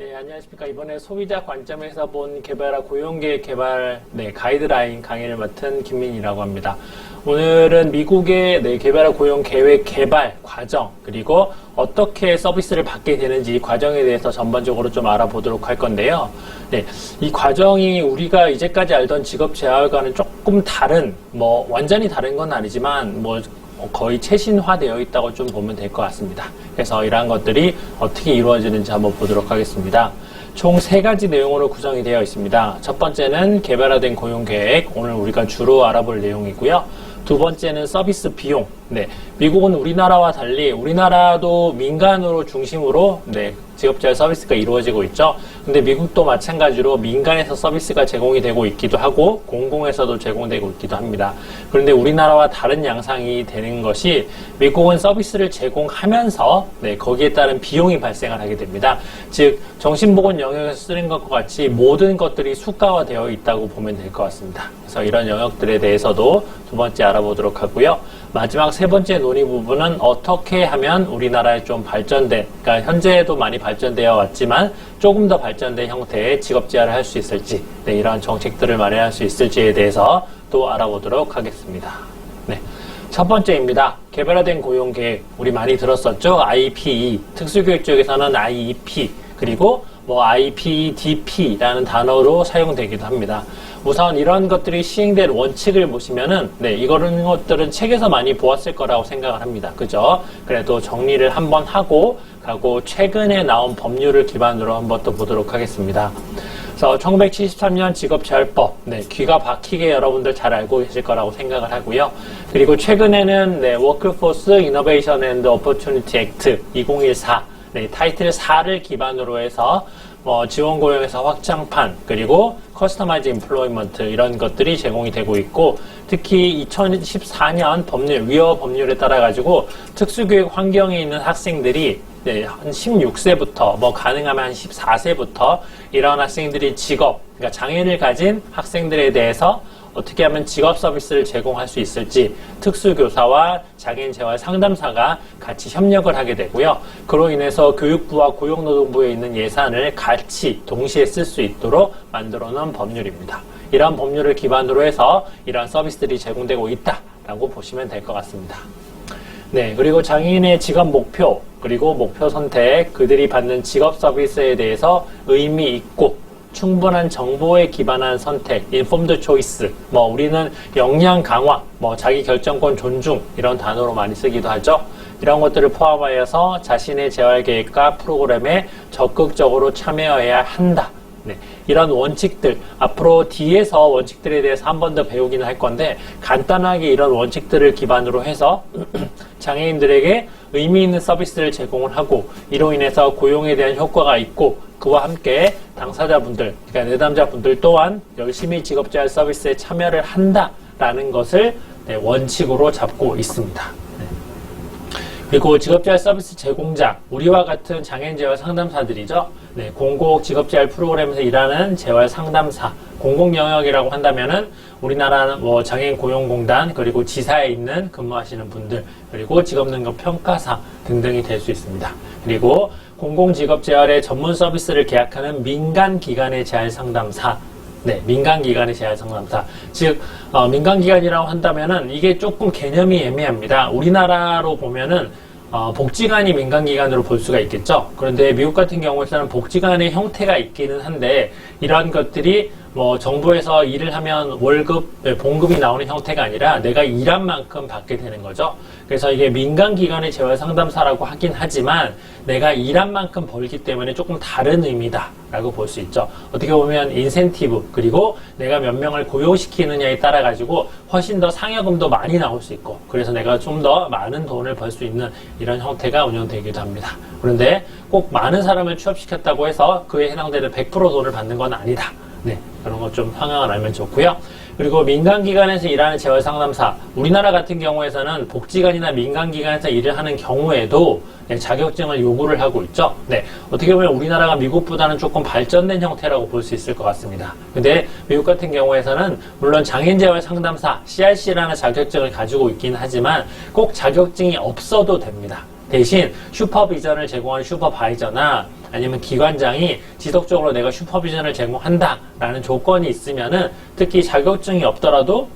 네, 안녕하십니까. 이번에 소비자 관점에서 본 개발화 고용계획 개발 가이드라인 강의를 맡은 김민이라고 합니다. 오늘은 미국의 개발화 고용계획 개발 과정, 그리고 어떻게 서비스를 받게 되는지 이 과정에 대해서 전반적으로 좀 알아보도록 할 건데요. 네, 이 과정이 우리가 이제까지 알던 직업 재활과는 조금 다른, 완전히 다른 건 아니지만, 거의 최신화되어 있다고 좀 보면 될 것 같습니다. 그래서 이러한 것들이 어떻게 이루어지는지 한번 보도록 하겠습니다. 총 3가지 내용으로 구성이 되어 있습니다. 첫 번째는 개발화된 고용계획, 오늘 우리가 주로 알아볼 내용이고요. 두 번째는 서비스 비용. 미국은 우리나라와 달리 우리나라도 민간으로 중심으로 직업재활 서비스가 이루어지고 있죠. 근데 미국도 마찬가지로 민간에서 서비스가 제공이 되고 있기도 하고 공공에서도 제공되고 있기도 합니다. 그런데 우리나라와 다른 양상이 되는 것이 미국은 서비스를 제공하면서 거기에 따른 비용이 발생을 하게 됩니다. 즉 정신보건 영역에서 쓰는 것과 같이 모든 것들이 수가화되어 있다고 보면 될 것 같습니다. 그래서 이런 영역들에 대해서도 두 번째 알아보도록 하고요. 마지막 세 번째 논의 부분은 어떻게 하면 우리나라에 좀 발전된, 그러니까 현재도 많이 발전되어 왔지만 조금 더 발전된 형태의 직업재활을 할 수 있을지, 이러한 정책들을 마련할 수 있을지에 대해서 또 알아보도록 하겠습니다. 첫 번째입니다. 개발화된 고용계획, 우리 많이 들었었죠? IPE, 특수교육 쪽에서는 IEP, 그리고 IPDP라는 단어로 사용되기도 합니다. 우선 이런 것들이 시행된 원칙을 보시면은 이런 것들은 책에서 많이 보았을 거라고 생각을 합니다. 그죠? 그래도 정리를 한번 하고 최근에 나온 법률을 기반으로 한번 또 보도록 하겠습니다. 그래서 1973년 직업재활법, 귀가 박히게 여러분들 잘 알고 계실 거라고 생각을 하고요. 그리고 최근에는 Workforce Innovation and Opportunity Act 2014, 타이틀 4를 기반으로 해서 지원 고용에서 확장판, 그리고 커스터마이즈 임플로이먼트 이런 것들이 제공이 되고 있고, 특히 2014년 법률, 위어 법률에 따라 가지고 특수교육 환경에 있는 학생들이 한 16세부터 가능하면 한 14세부터 이런 학생들이 그러니까 장애를 가진 학생들에 대해서 어떻게 하면 직업 서비스를 제공할 수 있을지 특수교사와 장애인 재활 상담사가 같이 협력을 하게 되고요. 그로 인해서 교육부와 고용노동부에 있는 예산을 같이 동시에 쓸 수 있도록 만들어 놓은 법률입니다. 이러한 법률을 기반으로 해서 이러한 서비스들이 제공되고 있다라고 보시면 될 것 같습니다. 그리고 장애인의 직업 목표, 그리고 목표 선택, 그들이 받는 직업 서비스에 대해서 의미 있고 충분한 정보에 기반한 선택, informed choice, 우리는 역량 강화, 자기 결정권 존중 이런 단어로 많이 쓰기도 하죠. 이런 것들을 포함하여서 자신의 재활 계획과 프로그램에 적극적으로 참여해야 한다. 이런 원칙들, 앞으로 뒤에서 원칙들에 대해서 한 번 더 배우기는 할 건데, 간단하게 이런 원칙들을 기반으로 해서 장애인들에게 의미 있는 서비스를 제공을 하고, 이로 인해서 고용에 대한 효과가 있고, 그와 함께 당사자분들, 그러니까 내담자분들 또한 열심히 직업재활 서비스에 참여를 한다라는 것을 원칙으로 잡고 있습니다. 그리고 직업재활 서비스 제공자, 우리와 같은 장애인 재활 상담사들이죠. 공공 직업재활 프로그램에서 일하는 재활 상담사, 공공 영역이라고 한다면은 우리나라 장애인 고용공단, 그리고 지사에 있는 근무하시는 분들, 그리고 직업능력 평가사 등등이 될 수 있습니다. 그리고 공공직업재활의 전문 서비스를 계약하는 민간기관의 재활상담사, 민간기관의 재활상담사. 즉, 민간기관이라고 한다면은 이게 조금 개념이 애매합니다. 우리나라로 보면은 복지관이 민간기관으로 볼 수가 있겠죠. 그런데 미국 같은 경우에는 복지관의 형태가 있기는 한데, 이러한 것들이 정부에서 일을 하면 월급, 봉급이 나오는 형태가 아니라 내가 일한 만큼 받게 되는 거죠. 그래서 이게 민간기관의 재활상담사라고 하긴 하지만 내가 일한 만큼 벌기 때문에 조금 다른 의미다 라고 볼 수 있죠. 어떻게 보면 인센티브, 그리고 내가 몇 명을 고용시키느냐에 따라 가지고 훨씬 더 상여금도 많이 나올 수 있고, 그래서 내가 좀 더 많은 돈을 벌 수 있는 이런 형태가 운영되기도 합니다. 그런데 꼭 많은 사람을 취업시켰다고 해서 그에 해당되는 100% 돈을 받는 건 아니다. 그런 거 좀 상황을 알면 좋고요. 그리고 민간기관에서 일하는 재활상담사, 우리나라 같은 경우에서는 복지관이나 민간기관에서 일을 하는 경우에도 자격증을 요구를 하고 있죠. 어떻게 보면 우리나라가 미국보다는 조금 발전된 형태라고 볼 수 있을 것 같습니다. 근데 미국 같은 경우에서는 물론 장애인 재활 상담사 CRC라는 자격증을 가지고 있긴 하지만 꼭 자격증이 없어도 됩니다. 대신 슈퍼비전을 제공하는 슈퍼바이저나 아니면 기관장이 지속적으로 내가 슈퍼비전을 제공한다라는 조건이 있으면은 특히 자격증이 없더라도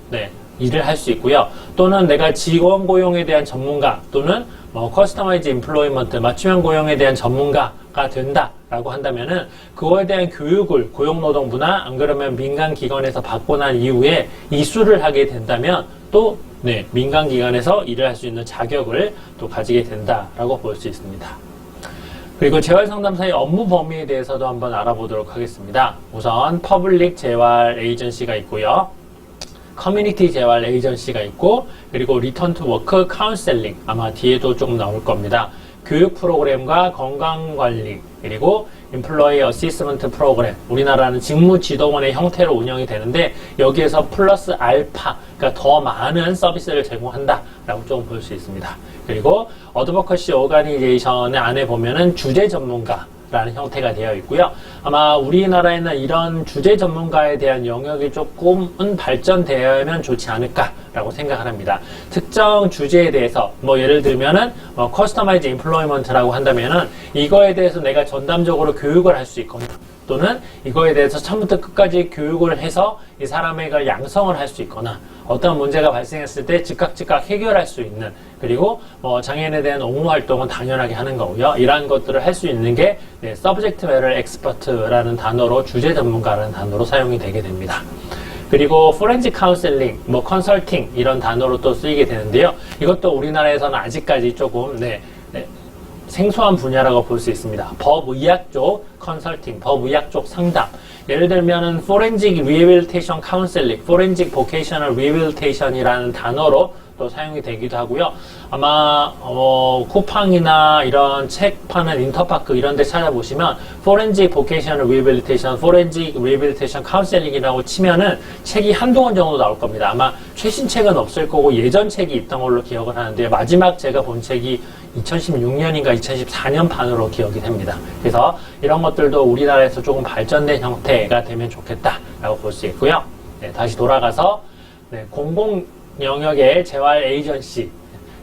일을 할 수 있고요. 또는 내가 직원 고용에 대한 전문가 또는 커스터마이즈 임플로이먼트 맞춤형 고용에 대한 전문가가 된다라고 한다면은 그거에 대한 교육을 고용노동부나 안 그러면 민간기관에서 받고 난 이후에 이수를 하게 된다면 또 민간기관에서 일을 할 수 있는 자격을 또 가지게 된다라고 볼 수 있습니다. 그리고 재활상담사의 업무 범위에 대해서도 한번 알아보도록 하겠습니다. 우선 퍼블릭 재활 에이전시가 있고요. 커뮤니티 재활 에이전시가 있고 그리고 리턴 투 워크 카운셀링 아마 뒤에도 조금 나올 겁니다. 교육 프로그램과 건강관리 그리고 임플로이 어시스먼트 프로그램 우리나라는 직무지도원의 형태로 운영이 되는데 여기에서 플러스 알파 그러니까 더 많은 서비스를 제공한다라고 좀 볼 수 있습니다. 그리고 어드버커시 오가니제이션의 안에 보면은 주제 전문가 라는 형태가 되어 있고요. 아마 우리나라에는 이런 주제 전문가에 대한 영역이 조금은 발전되어야면 좋지 않을까라고 생각을 합니다. 특정 주제에 대해서 예를 들면은 커스터마이즈 임플로이먼트라고 한다면은 이거에 대해서 내가 전담적으로 교육을 할 수 있거나 또는 이거에 대해서 처음부터 끝까지 교육을 해서 이 사람의 양성을 할 수 있거나 어떤 문제가 발생했을 때 즉각 해결할 수 있는 그리고 장애인에 대한 옹호 활동은 당연하게 하는 거고요. 이러한 것들을 할 수 있는 게 서브젝트 매터 엑스퍼트라는 단어로 주제 전문가라는 단어로 사용이 되게 됩니다. 그리고 포렌식 카운셀링, 컨설팅 이런 단어로 또 쓰이게 되는데요. 이것도 우리나라에서는 아직까지 조금 생소한 분야라고 볼 수 있습니다. 법의학 쪽 컨설팅, 법의학 쪽 상담. 예를 들면은 Forensic Rehabilitation Counseling, Forensic Vocational Rehabilitation이라는 단어로 또 사용이 되기도 하고요. 아마 쿠팡이나 이런 책 파는 인터파크 이런 데 찾아보시면 Forensic Vocational Rehabilitation, Forensic Rehabilitation Counseling이라고 치면은 책이 한두 권 정도 나올 겁니다. 아마 최신 책은 없을 거고 예전 책이 있던 걸로 기억을 하는데 마지막 제가 본 책이 2016년인가 2014년 반으로 기억이 됩니다. 그래서 이런 것들도 우리나라에서 조금 발전된 형태가 되면 좋겠다라고 볼 수 있고요. 다시 돌아가서 공공 영역의 재활 에이전시.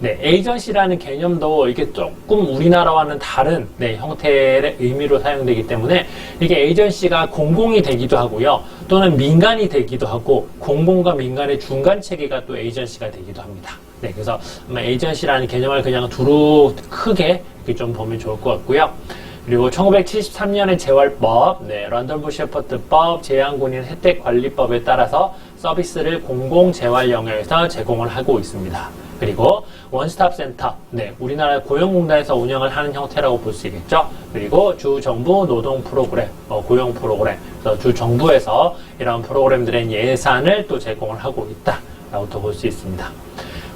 에이전시라는 개념도 이게 조금 우리나라와는 다른 형태의 의미로 사용되기 때문에 이게 에이전시가 공공이 되기도 하고요. 또는 민간이 되기도 하고 공공과 민간의 중간 체계가 또 에이전시가 되기도 합니다. 그래서 아마 에이전시라는 개념을 그냥 두루 크게 이렇게 좀 보면 좋을 것 같고요. 그리고 1973년의 재활법, 런던부 셰퍼드법, 재향군인 혜택관리법에 따라서 서비스를 공공재활 영역에서 제공을 하고 있습니다. 그리고 원스톱 센터, 우리나라 고용공단에서 운영을 하는 형태라고 볼 수 있겠죠. 그리고 주정부 노동 프로그램, 고용 프로그램, 그래서 주정부에서 이런 프로그램들의 예산을 또 제공을 하고 있다라고 또 볼 수 있습니다.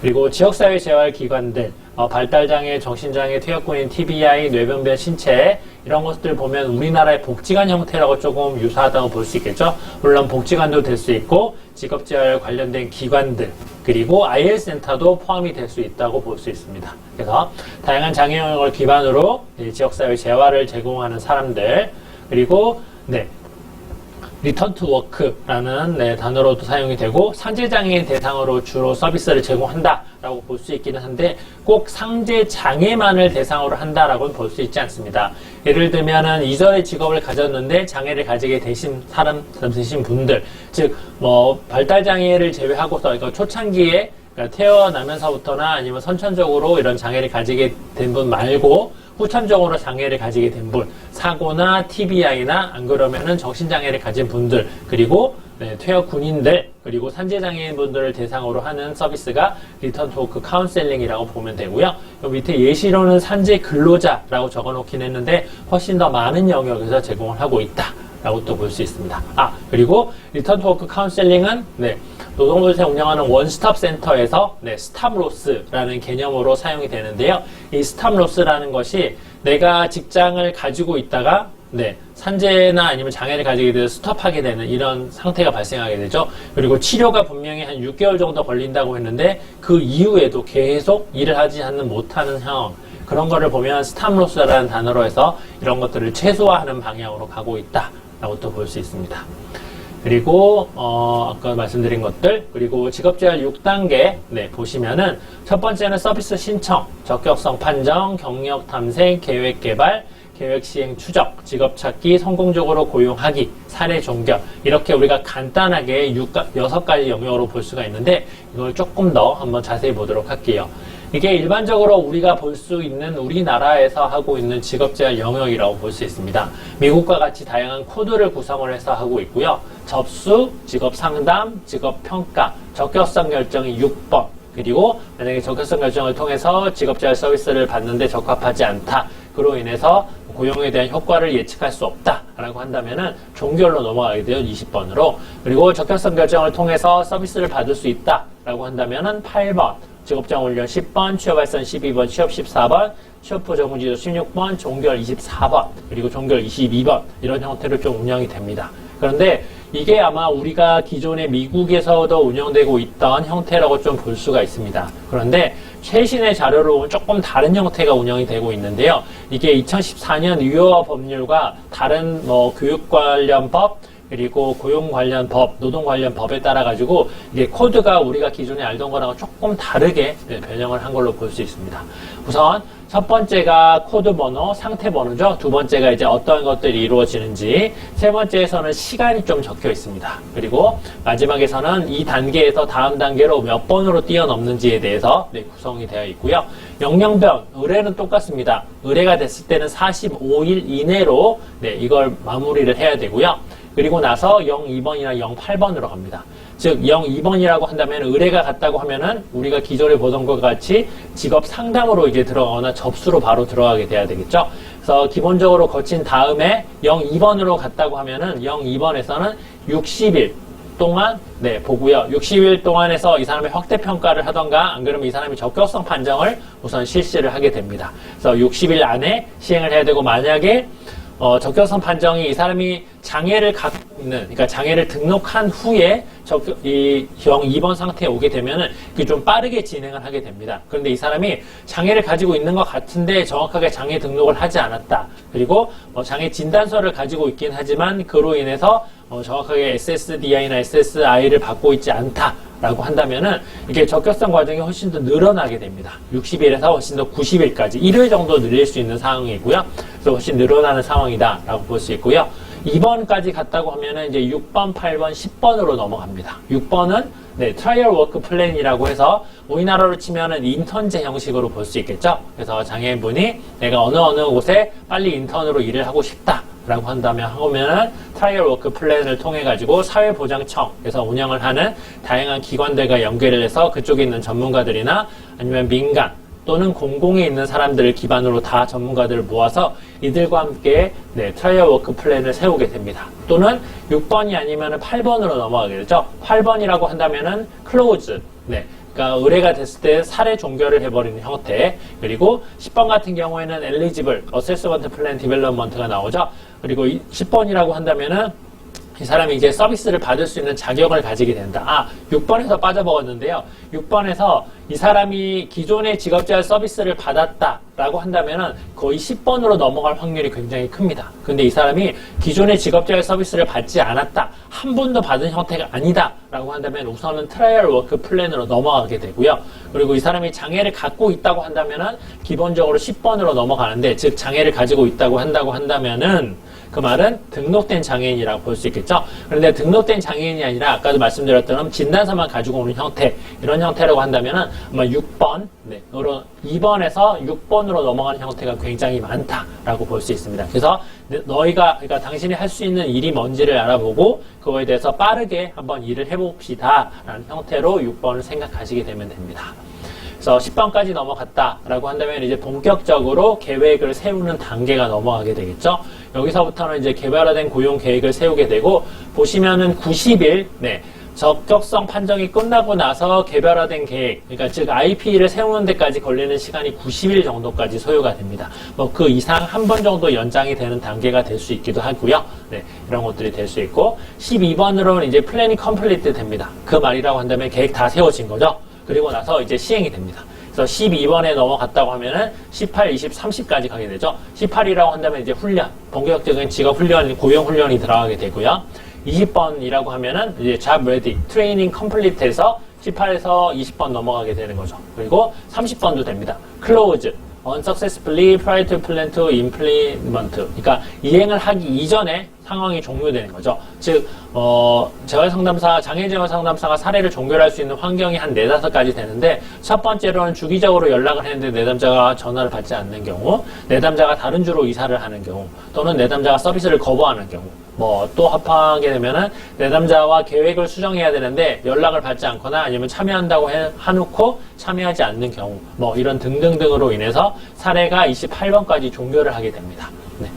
그리고 지역사회 재활기관들, 발달장애, 정신장애, 퇴역군인, TBI, 뇌변변, 신체 이런 것들 보면 우리나라의 복지관 형태라고 조금 유사하다고 볼 수 있겠죠. 물론 복지관도 될 수 있고 직업재활 관련된 기관들 그리고 IL센터도 포함이 될 수 있다고 볼 수 있습니다. 그래서 다양한 장애 영역을 기반으로 지역사회 재활을 제공하는 사람들 그리고 리턴 투 워크라는 단어로도 사용이 되고 상제장애인 대상으로 주로 서비스를 제공한다라고 볼 수 있기는 한데 꼭 상제장애만을 대상으로 한다라고는 볼 수 있지 않습니다. 예를 들면은 이전에 직업을 가졌는데 장애를 가지게 되신 분들, 즉 발달장애를 제외하고서 그러니까 초창기에 태어나면서부터나 아니면 선천적으로 이런 장애를 가지게 된 분 말고 후천적으로 장애를 가지게 된 분, 사고나 TBI나 안 그러면은 정신장애를 가진 분들, 그리고 퇴역 군인들, 그리고 산재장애인 분들을 대상으로 하는 서비스가 리턴 투 워크 카운셀링이라고 보면 되고요. 요 밑에 예시로는 산재 근로자라고 적어놓긴 했는데 훨씬 더 많은 영역에서 제공을 하고 있다라고 또 볼 수 있습니다. 그리고 리턴 투 워크 카운셀링은 노동부에서 운영하는 원스톱 센터에서 스탑로스라는 개념으로 사용이 되는데요. 이 스탑로스라는 것이 내가 직장을 가지고 있다가 산재나 아니면 장애를 가지게 돼서 스톱하게 되는 이런 상태가 발생하게 되죠. 그리고 치료가 분명히 한 6개월 정도 걸린다고 했는데 그 이후에도 계속 일을 하지 않는 못하는 상황 그런 거를 보면 스탑로스라는 단어로 해서 이런 것들을 최소화하는 방향으로 가고 있다라고 또 볼 수 있습니다. 그리고 아까 말씀드린 것들, 그리고 직업재활 6단계 보시면은 첫 번째는 서비스 신청, 적격성 판정, 경력 탐색, 계획 개발, 계획 시행 추적, 직업 찾기, 성공적으로 고용하기, 사례 종결, 이렇게 우리가 간단하게 6가지 영역으로 볼 수가 있는데, 이걸 조금 더 한번 자세히 보도록 할게요. 이게 일반적으로 우리가 볼 수 있는 우리나라에서 하고 있는 직업재활 영역이라고 볼 수 있습니다. 미국과 같이 다양한 코드를 구성을 해서 하고 있고요. 접수, 직업상담, 직업평가, 적격성 결정이 6번, 그리고 만약에 적격성 결정을 통해서 직업재활 서비스를 받는데 적합하지 않다, 그로 인해서 고용에 대한 효과를 예측할 수 없다라고 한다면은 종결로 넘어가게 돼요. 20번으로. 그리고 적격성 결정을 통해서 서비스를 받을 수 있다라고 한다면은 8번, 직업장 훈련 10번, 취업 발산 12번, 취업 14번, 취업 후 적응 지도 16번, 종결 24번, 그리고 종결 22번, 이런 형태로 좀 운영이 됩니다. 그런데 이게 아마 우리가 기존에 미국에서도 운영되고 있던 형태라고 좀 볼 수가 있습니다. 그런데 최신의 자료로 보면 조금 다른 형태가 운영이 되고 있는데요. 이게 2014년 유효화 법률과 다른 교육 관련 법, 그리고 고용 관련 법, 노동 관련 법에 따라 가지고 이게 코드가 우리가 기존에 알던 거랑 조금 다르게 변형을 한 걸로 볼 수 있습니다. 우선 첫 번째가 코드 번호, 상태 번호죠. 두 번째가 이제 어떤 것들이 이루어지는지, 세 번째에서는 시간이 좀 적혀 있습니다. 그리고 마지막에서는 이 단계에서 다음 단계로 몇 번으로 뛰어넘는지에 대해서 구성이 되어 있고요. 영영변, 의뢰는 똑같습니다. 의뢰가 됐을 때는 45일 이내로 이걸 마무리를 해야 되고요. 그리고 나서 02번이나 08번으로 갑니다. 즉 02번이라고 한다면 의뢰가 갔다고 하면은 우리가 기존에 보던 것과 같이 직업 상담으로 이제 들어가거나 접수로 바로 들어가게 돼야 되겠죠. 그래서 기본적으로 거친 다음에 02번으로 갔다고 하면은 02번에서는 60일 동안 보고요. 60일 동안에서 이 사람의 확대 평가를 하던가 안 그러면 이 사람이 적격성 판정을 우선 실시를 하게 됩니다. 그래서 60일 안에 시행을 해야 되고, 만약에 적격성 판정이 이 사람이 장애를 갖고 있는, 그러니까 장애를 등록한 후에 이 02번 상태에 오게 되면은 그게 좀 빠르게 진행을 하게 됩니다. 그런데 이 사람이 장애를 가지고 있는 것 같은데 정확하게 장애 등록을 하지 않았다. 그리고 장애 진단서를 가지고 있긴 하지만 그로 인해서 정확하게 SSDI나 SSI를 받고 있지 않다라고 한다면은 이게 적격성 과정이 훨씬 더 늘어나게 됩니다. 60일에서 훨씬 더 90일까지 1회 정도 늘릴 수 있는 상황이고요. 그래서 훨씬 늘어나는 상황이다라고 볼 수 있고요. 2번까지 갔다고 하면은 이제 6번, 8번, 10번으로 넘어갑니다. 6번은 트라이얼 워크 플랜이라고 해서 우리나라로 치면은 인턴제 형식으로 볼 수 있겠죠. 그래서 장애인분이 내가 어느 곳에 빨리 인턴으로 일을 하고 싶다라고 하면은 트라이얼 워크 플랜을 통해 가지고 사회보장청에서 운영을 하는 다양한 기관들과 연결을 해서 그쪽에 있는 전문가들이나 아니면 민간 또는 공공에 있는 사람들을 기반으로 다 전문가들을 모아서 이들과 함께 트라이얼 워크 플랜을 세우게 됩니다. 또는 6번이 아니면 8번으로 넘어가게 되죠. 8번이라고 한다면은 클로즈, 그러니까 의뢰가 됐을 때 사례 종결을 해버리는 형태. 그리고 10번 같은 경우에는 엘리지블, 어세스먼트 플랜 디벨롭먼트가 나오죠. 그리고 10번이라고 한다면은 이 사람이 이제 서비스를 받을 수 있는 자격을 가지게 된다. 6번에서 빠져먹었는데요. 6번에서 이 사람이 기존의 직업재활 서비스를 받았다라고 한다면은 거의 10번으로 넘어갈 확률이 굉장히 큽니다. 근데 이 사람이 기존의 직업재활 서비스를 받지 않았다, 한 번도 받은 형태가 아니다라고 한다면 우선은 트라이얼 워크 플랜으로 넘어가게 되고요. 그리고 이 사람이 장애를 갖고 있다고 한다면은 기본적으로 10번으로 넘어가는데, 즉 장애를 가지고 있다고 한다면은 그 말은 등록된 장애인이라고 볼 수 있겠죠. 그런데 등록된 장애인이 아니라 아까도 말씀드렸던 진단서만 가지고 오는 형태, 이런 형태라고 한다면은 아마 6번, 2번에서 6번으로 넘어가는 형태가 굉장히 많다라고 볼 수 있습니다. 그래서 그러니까 당신이 할 수 있는 일이 뭔지를 알아보고 그거에 대해서 빠르게 한번 일을 해봅시다라는 형태로 6번을 생각하시게 되면 됩니다. 그래서 10번까지 넘어갔다라고 한다면 이제 본격적으로 계획을 세우는 단계가 넘어가게 되겠죠. 여기서부터는 이제 개발화된 고용 계획을 세우게 되고, 보시면은 90일, 적격성 판정이 끝나고 나서 개발화된 계획, 그러니까 즉 IP를 세우는 데까지 걸리는 시간이 90일 정도까지 소요가 됩니다. 그 이상 한 번 정도 연장이 되는 단계가 될 수 있기도 하고요. 이런 것들이 될 수 있고, 12번으로는 이제 플랜이 컴플리트 됩니다. 그 말이라고 한다면 계획 다 세워진 거죠. 그리고 나서 이제 시행이 됩니다. 그래서 12번에 넘어갔다고 하면은 18, 20, 30까지 가게 되죠. 18이라고 한다면 이제 훈련, 본격적인 직업 훈련, 고용 훈련이 들어가게 되고요. 20번이라고 하면은 이제 job ready, 트레이닝 컴플리트해서 18에서 20번 넘어가게 되는 거죠. 그리고 30번도 됩니다. close, unsuccessfully prior to plan to implement. 그러니까 이행을 하기 이전에 상황이 종료되는 거죠. 즉, 재활상담사, 장애재활상담사가 사례를 종결할 수 있는 환경이 한 4-5가지 되는데, 첫 번째로는 주기적으로 연락을 했는데 내담자가 전화를 받지 않는 경우, 내담자가 다른 주로 이사를 하는 경우, 또는 내담자가 서비스를 거부하는 경우, 또 합하게 되면은 내담자와 계획을 수정해야 되는데 연락을 받지 않거나 아니면 참여한다고 해놓고 참여하지 않는 경우, 이런 등등등으로 인해서 사례가 28번까지 종결을 하게 됩니다. 네.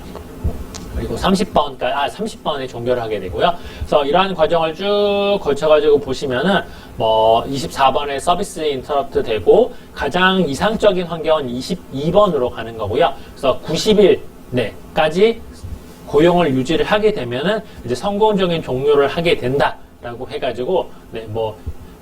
그리고 30번에 종결을 하게 되고요. 그래서 이러한 과정을 쭉 거쳐가지고 보시면은 24번에 서비스 인터럽트 되고 가장 이상적인 환경은 22번으로 가는 거고요. 그래서 90일까지 고용을 유지를 하게 되면은 이제 성공적인 종료를 하게 된다라고 해가지고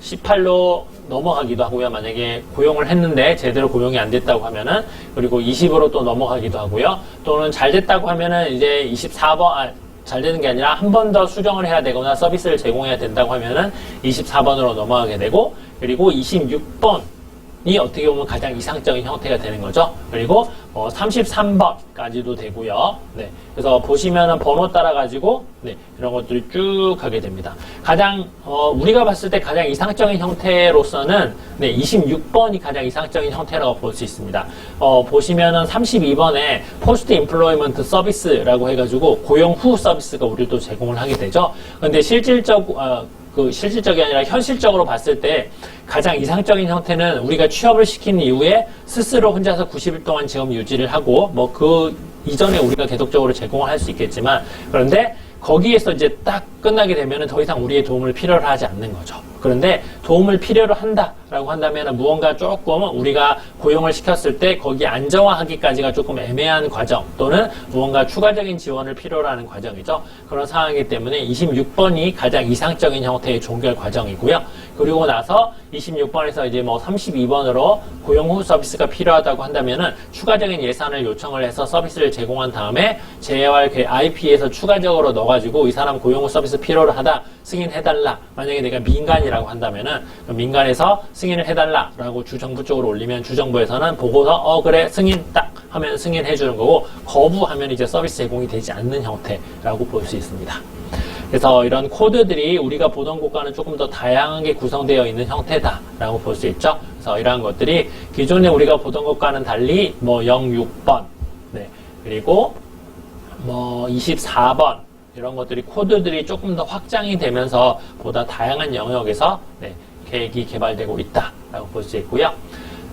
18로 넘어가기도 하고요. 만약에 고용을 했는데 제대로 고용이 안 됐다고 하면은, 그리고 20으로 또 넘어가기도 하고요. 또는 잘 됐다고 하면은 이제 24번, 잘 되는 게 아니라 한 번 더 수정을 해야 되거나 서비스를 제공해야 된다고 하면은 24번으로 넘어가게 되고, 그리고 26번이 어떻게 보면 가장 이상적인 형태가 되는 거죠. 그리고 33번까지도 되고요. 네. 그래서 보시면은 번호 따라 가지고 이런 것들이 쭉 가게 됩니다. 가장 우리가 봤을 때 가장 이상적인 형태로서는 26번이 가장 이상적인 형태라고 볼 수 있습니다. 보시면은 32번에 포스트 임플로이먼트 서비스라고 해가지고 고용 후 서비스가 우리도 제공을 하게 되죠. 근데 실질적이 아니라 현실적으로 봤을 때 가장 이상적인 형태는 우리가 취업을 시킨 이후에 스스로 혼자서 90일 동안 지금 유지를 하고 그 이전에 우리가 계속적으로 제공을 할 수 있겠지만, 그런데 거기에서 이제 딱 끝나게 되면 더 이상 우리의 도움을 필요로 하지 않는 거죠. 그런데 도움을 필요로 한다라고 한다면 무언가 조금 우리가 고용을 시켰을 때 거기에 안정화하기까지가 조금 애매한 과정, 또는 무언가 추가적인 지원을 필요로 하는 과정이죠. 그런 상황이기 때문에 26번이 가장 이상적인 형태의 종결 과정이고요. 그리고 나서 26번에서 이제 32번으로 고용 후 서비스가 필요하다고 한다면은 추가적인 예산을 요청을 해서 서비스를 제공한 다음에 재활 IP에서 추가적으로 넣어가지고 이 사람 고용 후 서비스 필요로 하다 승인해달라. 만약에 내가 민간이라고 한다면은 민간에서 승인을 해달라라고 주정부 쪽으로 올리면 주정부에서는 보고서 그래 승인 딱 하면 승인해주는 거고, 거부하면 이제 서비스 제공이 되지 않는 형태라고 볼 수 있습니다. 그래서 이런 코드들이 우리가 보던 것과는 조금 더 다양하게 구성되어 있는 형태다라고 볼 수 있죠. 그래서 이러한 것들이 기존에 우리가 보던 것과는 달리 06번, 그리고 24번 이런 것들이 코드들이 조금 더 확장이 되면서 보다 다양한 영역에서 계획이 개발되고 있다라고 볼 수 있고요.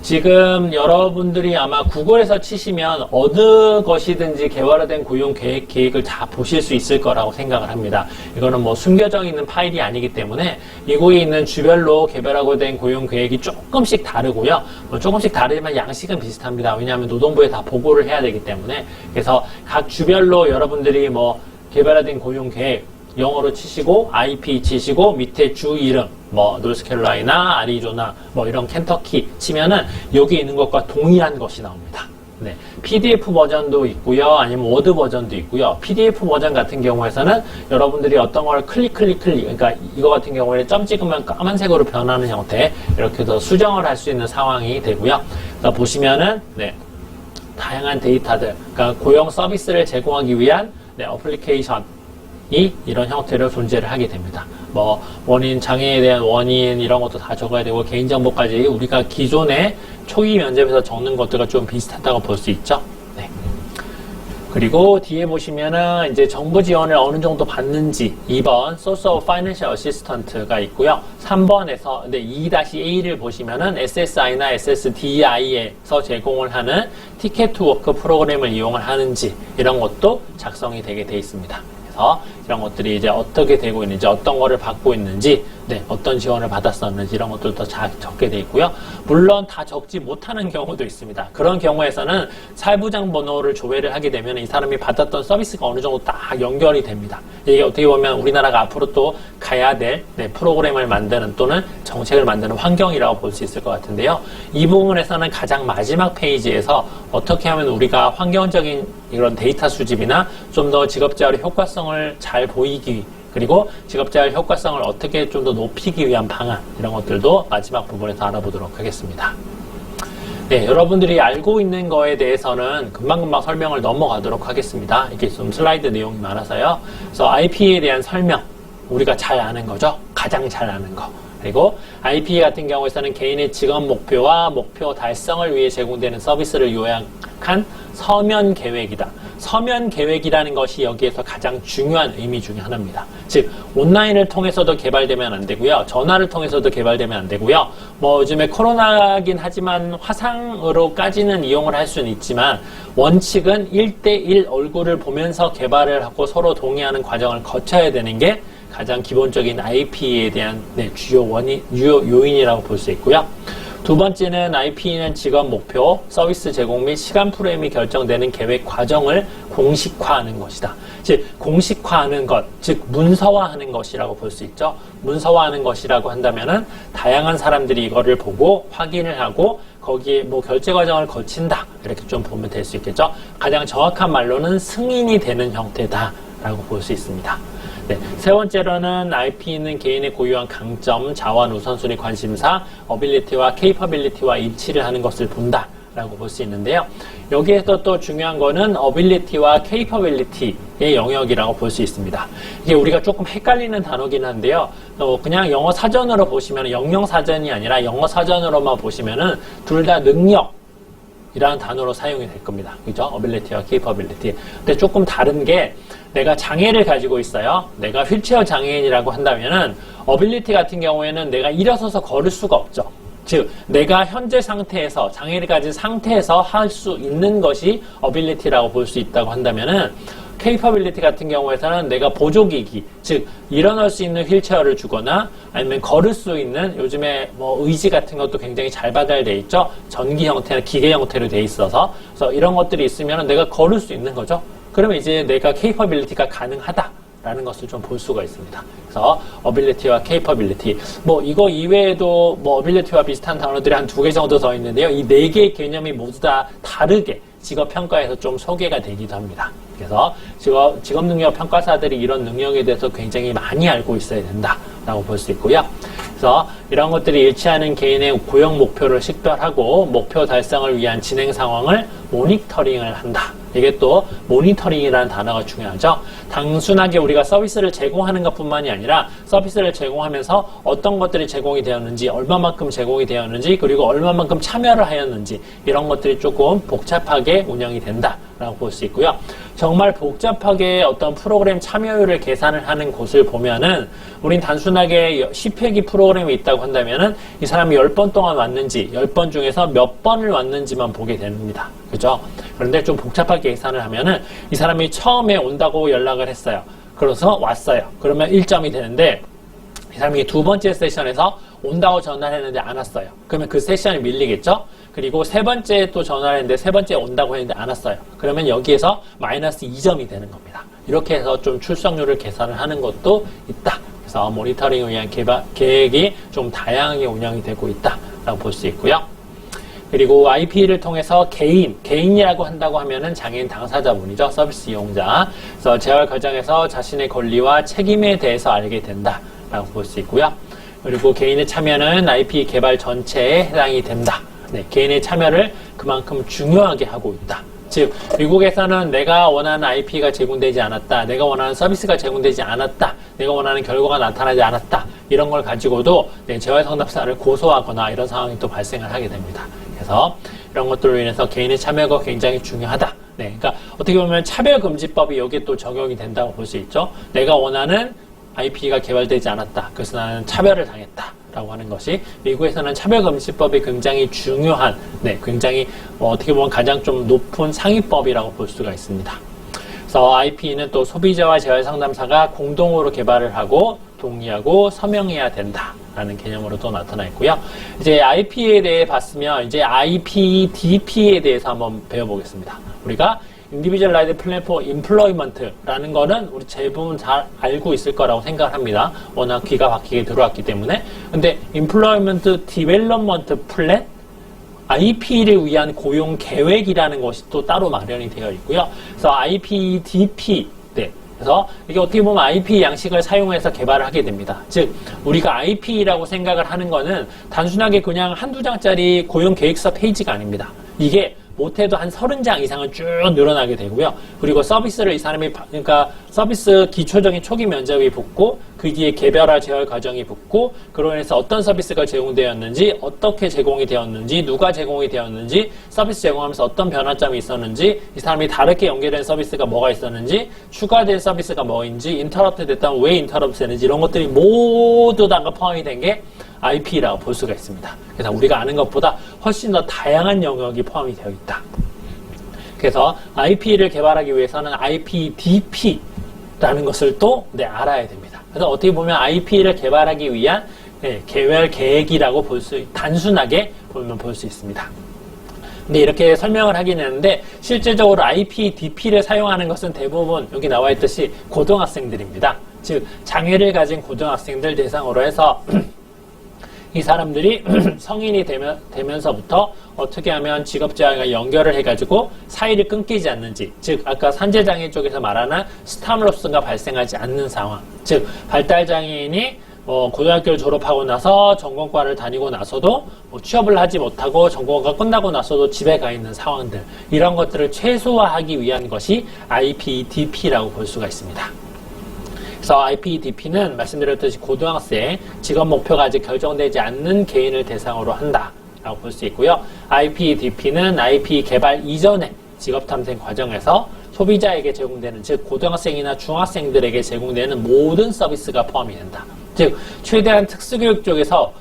지금 여러분들이 아마 구글에서 치시면 어느 것이든지 개발화된 고용 계획을 다 보실 수 있을 거라고 생각을 합니다. 이거는 숨겨져 있는 파일이 아니기 때문에 미국에 있는 주별로 개발하고 된 고용 계획이 조금씩 다르고요. 조금씩 다르지만 양식은 비슷합니다. 왜냐하면 노동부에 다 보고를 해야 되기 때문에. 그래서 각 주별로 여러분들이 개발화된 고용 계획 영어로 치시고 IP 치시고 밑에 주 이름 노스캐롤라이나, 아리조나, 이런 켄터키 치면은 여기 있는 것과 동일한 것이 나옵니다. PDF 버전도 있고요. 아니면 워드 버전도 있고요. PDF 버전 같은 경우에서는 여러분들이 어떤 걸 클릭, 그러니까 이거 같은 경우에는 점 찍으면 까만색으로 변하는 형태, 이렇게 더 수정을 할 수 있는 상황이 되고요. 그래서 보시면은 다양한 데이터들, 그러니까 고용 서비스를 제공하기 위한 어플리케이션이 이런 형태로 존재를 하게 됩니다. 원인, 장애에 대한 원인 이런 것도 다 적어야 되고, 개인정보까지 우리가 기존에 초기 면접에서 적는 것들과 좀 비슷하다고 볼 수 있죠. 그리고 뒤에 보시면은 이제 정부 지원을 어느 정도 받는지 2번 Source of Financial Assistant가 있고요. 3번에서 2-A를 보시면은 SSI나 SSDI에서 제공을 하는 티켓 투 워크 프로그램을 이용을 하는지 이런 것도 작성이 되게 돼 있습니다. 그래서 이런 것들이 이제 어떻게 되고 있는지, 어떤 거를 받고 있는지, 어떤 지원을 받았었는지 이런 것들도 다 적게 돼 있고요. 물론 다 적지 못하는 경우도 있습니다. 그런 경우에서는 사회부장 번호를 조회를 하게 되면 이 사람이 받았던 서비스가 어느 정도 딱 연결이 됩니다. 이게 어떻게 보면 우리나라가 앞으로 또 가야 될 프로그램을 만드는 또는 정책을 만드는 환경이라고 볼 수 있을 것 같은데요. 이 부분에서는 가장 마지막 페이지에서 어떻게 하면 우리가 환경적인 이런 데이터 수집이나 좀 더 직업재활의 효과성을 잘 보이기, 그리고 직업재활 효과성을 어떻게 좀 더 높이기 위한 방안, 이런 것들도 마지막 부분에서 알아보도록 하겠습니다. 네, 여러분들이 알고 있는 거에 대해서는 금방금방 설명을 넘어가도록 하겠습니다. 이게 좀 슬라이드 내용이 많아서요. 그래서 IP에 대한 설명, 우리가 잘 아는 거죠. 가장 잘 아는 거. 그리고 IP 같은 경우에서는 개인의 직업 목표와 목표 달성을 위해 제공되는 서비스를 요약한 서면 계획이다. 서면 계획이라는 것이 여기에서 가장 중요한 의미 중에 하나입니다. 즉 온라인을 통해서도 개발되면 안 되고요. 전화를 통해서도 개발되면 안 되고요. 뭐 요즘에 코로나긴 하지만 화상으로까지는 이용을 할 수는 있지만 원칙은 1대1 얼굴을 보면서 개발을 하고 서로 동의하는 과정을 거쳐야 되는 게 가장 기본적인 IP에 대한 주요 요인이라고 볼 수 있고요. 두 번째는 IP는 직업 목표, 서비스 제공 및 시간 프레임이 결정되는 계획 과정을 공식화하는 것이다. 즉 공식화하는 것, 즉 문서화하는 것이라고 볼 수 있죠. 문서화하는 것이라고 한다면은 다양한 사람들이 이거를 보고 확인을 하고 거기에 뭐 결제 과정을 거친다, 이렇게 좀 보면 될 수 있겠죠. 가장 정확한 말로는 승인이 되는 형태다라고 볼 수 있습니다. 네, 세 번째로는 IP는 개인의 고유한 강점, 자원, 우선순위, 관심사, 어빌리티와 케이퍼빌리티와 일치를 하는 것을 본다 라고 볼 수 있는데요. 여기에서 또 중요한 거는 어빌리티와 케이퍼빌리티의 영역이라고 볼 수 있습니다. 이게 우리가 조금 헷갈리는 단어긴 한데요. 그냥 영어 사전으로 보시면, 영영 사전이 아니라 영어 사전으로만 보시면은 둘 다 능력 이라는 단어로 사용이 될 겁니다. 그죠? ability와 capability. 근데 조금 다른 게, 내가 장애를 가지고 있어요. 내가 휠체어 장애인이라고 한다면은 ability 같은 경우에는 내가 일어서서 걸을 수가 없죠. 즉 내가 현재 상태에서, 장애를 가진 상태에서 할 수 있는 것이 ability라고 볼 수 있다고 한다면은 케이퍼빌리티 같은 경우에서는 내가 보조기기, 즉 일어날 수 있는 휠체어를 주거나 아니면 걸을 수 있는, 요즘에 뭐 의지 같은 것도 굉장히 잘 발달돼 있죠. 전기 형태나 기계 형태로 돼 있어서, 그래서 이런 것들이 있으면 내가 걸을 수 있는 거죠. 그러면 이제 내가 케이퍼빌리티가 가능하다라는 것을 좀 볼 수가 있습니다. 그래서 어빌리티와 케이퍼빌리티, 뭐 이거 이외에도 뭐 어빌리티와 비슷한 단어들이 한 2개 정도 더 있는데요. 이 4개의 개념이 모두 다 다르게 직업평가에서 좀 소개가 되기도 합니다. 그래서 직업능력 평가사들이 이런 능력에 대해서 굉장히 많이 알고 있어야 된다라고 볼 수 있고요. 그래서 이런 것들이 일치하는 개인의 고용 목표를 식별하고 목표 달성을 위한 진행 상황을 모니터링을 한다. 이게 또 모니터링이라는 단어가 중요하죠. 단순하게 우리가 서비스를 제공하는 것뿐만이 아니라 서비스를 제공하면서 어떤 것들이 제공이 되었는지, 얼마만큼 제공이 되었는지, 그리고 얼마만큼 참여를 하였는지, 이런 것들이 조금 복잡하게 운영이 된다라고 볼 수 있고요. 정말 복잡하게 어떤 프로그램 참여율을 계산을 하는 곳을 보면은, 우린 단순하게 10회기 프로그램이 있다고 한다면은 이 사람이 10번 동안 왔는지, 10번 중에서 몇 번을 왔는지만 보게 됩니다. 그죠? 그런데 좀 복잡하게 계산을 하면은 이 사람이 처음에 온다고 연락을 했어요. 그래서 왔어요. 그러면 1점이 되는데, 이 사람이 두 번째 세션에서 온다고 전화를 했는데 안 왔어요. 그러면 그 세션이 밀리겠죠? 그리고 세 번째 또 전화를 했는데 세 번째 온다고 했는데 안 왔어요. 그러면 여기에서 마이너스 2점이 되는 겁니다. 이렇게 해서 좀 출석률을 계산을 하는 것도 있다. 그래서 모니터링을 위한 계획이 좀 다양하게 운영이 되고 있다라고 볼 수 있고요. 그리고 IP를 통해서 개인이라고 한다고 하면은 장애인 당사자분이죠. 서비스 이용자. 그래서 재활 과정에서 자신의 권리와 책임에 대해서 알게 된다라고 볼 수 있고요. 그리고 개인의 참여는 IP 개발 전체에 해당이 된다. 네, 개인의 참여를 그만큼 중요하게 하고 있다. 즉 미국에서는 내가 원하는 IP가 제공되지 않았다, 내가 원하는 서비스가 제공되지 않았다, 내가 원하는 결과가 나타나지 않았다, 이런 걸 가지고도 재활상담사를 고소하거나 이런 상황이 또 발생을 하게 됩니다. 그래서 이런 것들로 인해서 개인의 참여가 굉장히 중요하다. 네, 그러니까 어떻게 보면 차별금지법이 여기에 또 적용이 된다고 볼 수 있죠. 내가 원하는 IP가 개발되지 않았다, 그래서 나는 차별을 당했다 라고 하는 것이, 미국에서는 차별금지법이 굉장히 중요한, 굉장히 어떻게 보면 가장 좀 높은 상위법이라고 볼 수가 있습니다. 그래서 IP는 또 소비자와 재활상담사가 공동으로 개발을 하고 동의하고 서명해야 된다라는 개념으로 또 나타나 있고요. 이제 IP에 대해 봤으면 이제 IPDP에 대해서 한번 배워보겠습니다. 우리가 Individualized Plan for Employment라는 거는 우리 대부분 잘 알고 있을 거라고 생각을 합니다. 워낙 귀가 박히게 들어왔기 때문에. 근데 Employment Development Plan, IP를 위한 고용 계획이라는 것이 또 따로 마련이 되어 있고요. 그래서 IPDP, 그래서 이게 어떻게 보면 IP 양식을 사용해서 개발을 하게 됩니다. 즉 우리가 IP라고 생각을 하는 거는 단순하게 그냥 한두 장짜리 고용 계획서 페이지가 아닙니다. 이게 못해도 한 30장 이상은 쭉 늘어나게 되고요. 그리고 서비스를 이 사람이, 그러니까 서비스 기초적인 초기 면접이 붙고, 그 뒤에 개별화 제어 과정이 붙고, 그로 인해서 어떤 서비스가 제공되었는지, 어떻게 제공이 되었는지, 누가 제공이 되었는지, 서비스 제공하면서 어떤 변화점이 있었는지, 이 사람이 다르게 연계된 서비스가 뭐가 있었는지, 추가된 서비스가 뭐인지, 인터럽트 됐다면 왜 인터럽트 되는지, 이런 것들이 모두 다가 포함이 된 게 IP라고 볼 수가 있습니다. 그래서 우리가 아는 것보다 훨씬 더 다양한 영역이 포함이 되어 있다. 그래서 IP를 개발하기 위해서는 IPDP라는 것을 또 알아야 됩니다. 그래서 어떻게 보면 IP를 개발하기 위한 개발 계획이라고 단순하게 볼 수 있습니다. 근데 이렇게 설명을 하긴 했는데 실제적으로 IPDP를 사용하는 것은 대부분 여기 나와 있듯이 고등학생들입니다. 즉 장애를 가진 고등학생들 대상으로 해서 이 사람들이 성인이 되면서부터 어떻게 하면 직업장애와 연결을 해가지고 사이를 끊기지 않는지, 즉 아까 산재장애 쪽에서 말하는 스탑로스가 발생하지 않는 상황, 즉 발달장애인이 고등학교를 졸업하고 나서 전공과를 다니고 나서도 취업을 하지 못하고 전공과 끝나고 나서도 집에 가 있는 상황들, 이런 것들을 최소화하기 위한 것이 IPDP라고 볼 수가 있습니다. 그래서 IPDP는 말씀드렸듯이 고등학생, 직업 목표가 아직 결정되지 않는 개인을 대상으로 한다라고 볼 수 있고요. IPDP는 IP 개발 이전의 직업 탐색 과정에서 소비자에게 제공되는, 즉 고등학생이나 중학생들에게 제공되는 모든 서비스가 포함이 된다. 즉 최대한 특수교육 쪽에서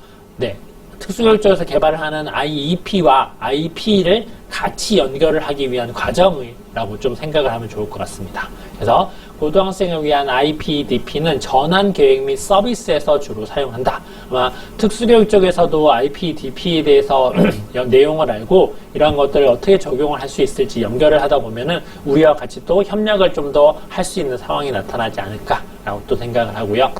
특수교육 쪽에서 개발을 하는 IEP와 IP를 같이 연결을 하기 위한 과정이라고 좀 생각을 하면 좋을 것 같습니다. 그래서 고등학생을 위한 IPDP는 전환 계획 및 서비스에서 주로 사용한다. 아마 특수교육 쪽에서도 IPDP에 대해서 내용을 알고 이러한 것들을 어떻게 적용을 할 수 있을지 연결을 하다 보면은 우리와 같이 또 협력을 좀 더 할 수 있는 상황이 나타나지 않을까라고 또 생각을 하고요.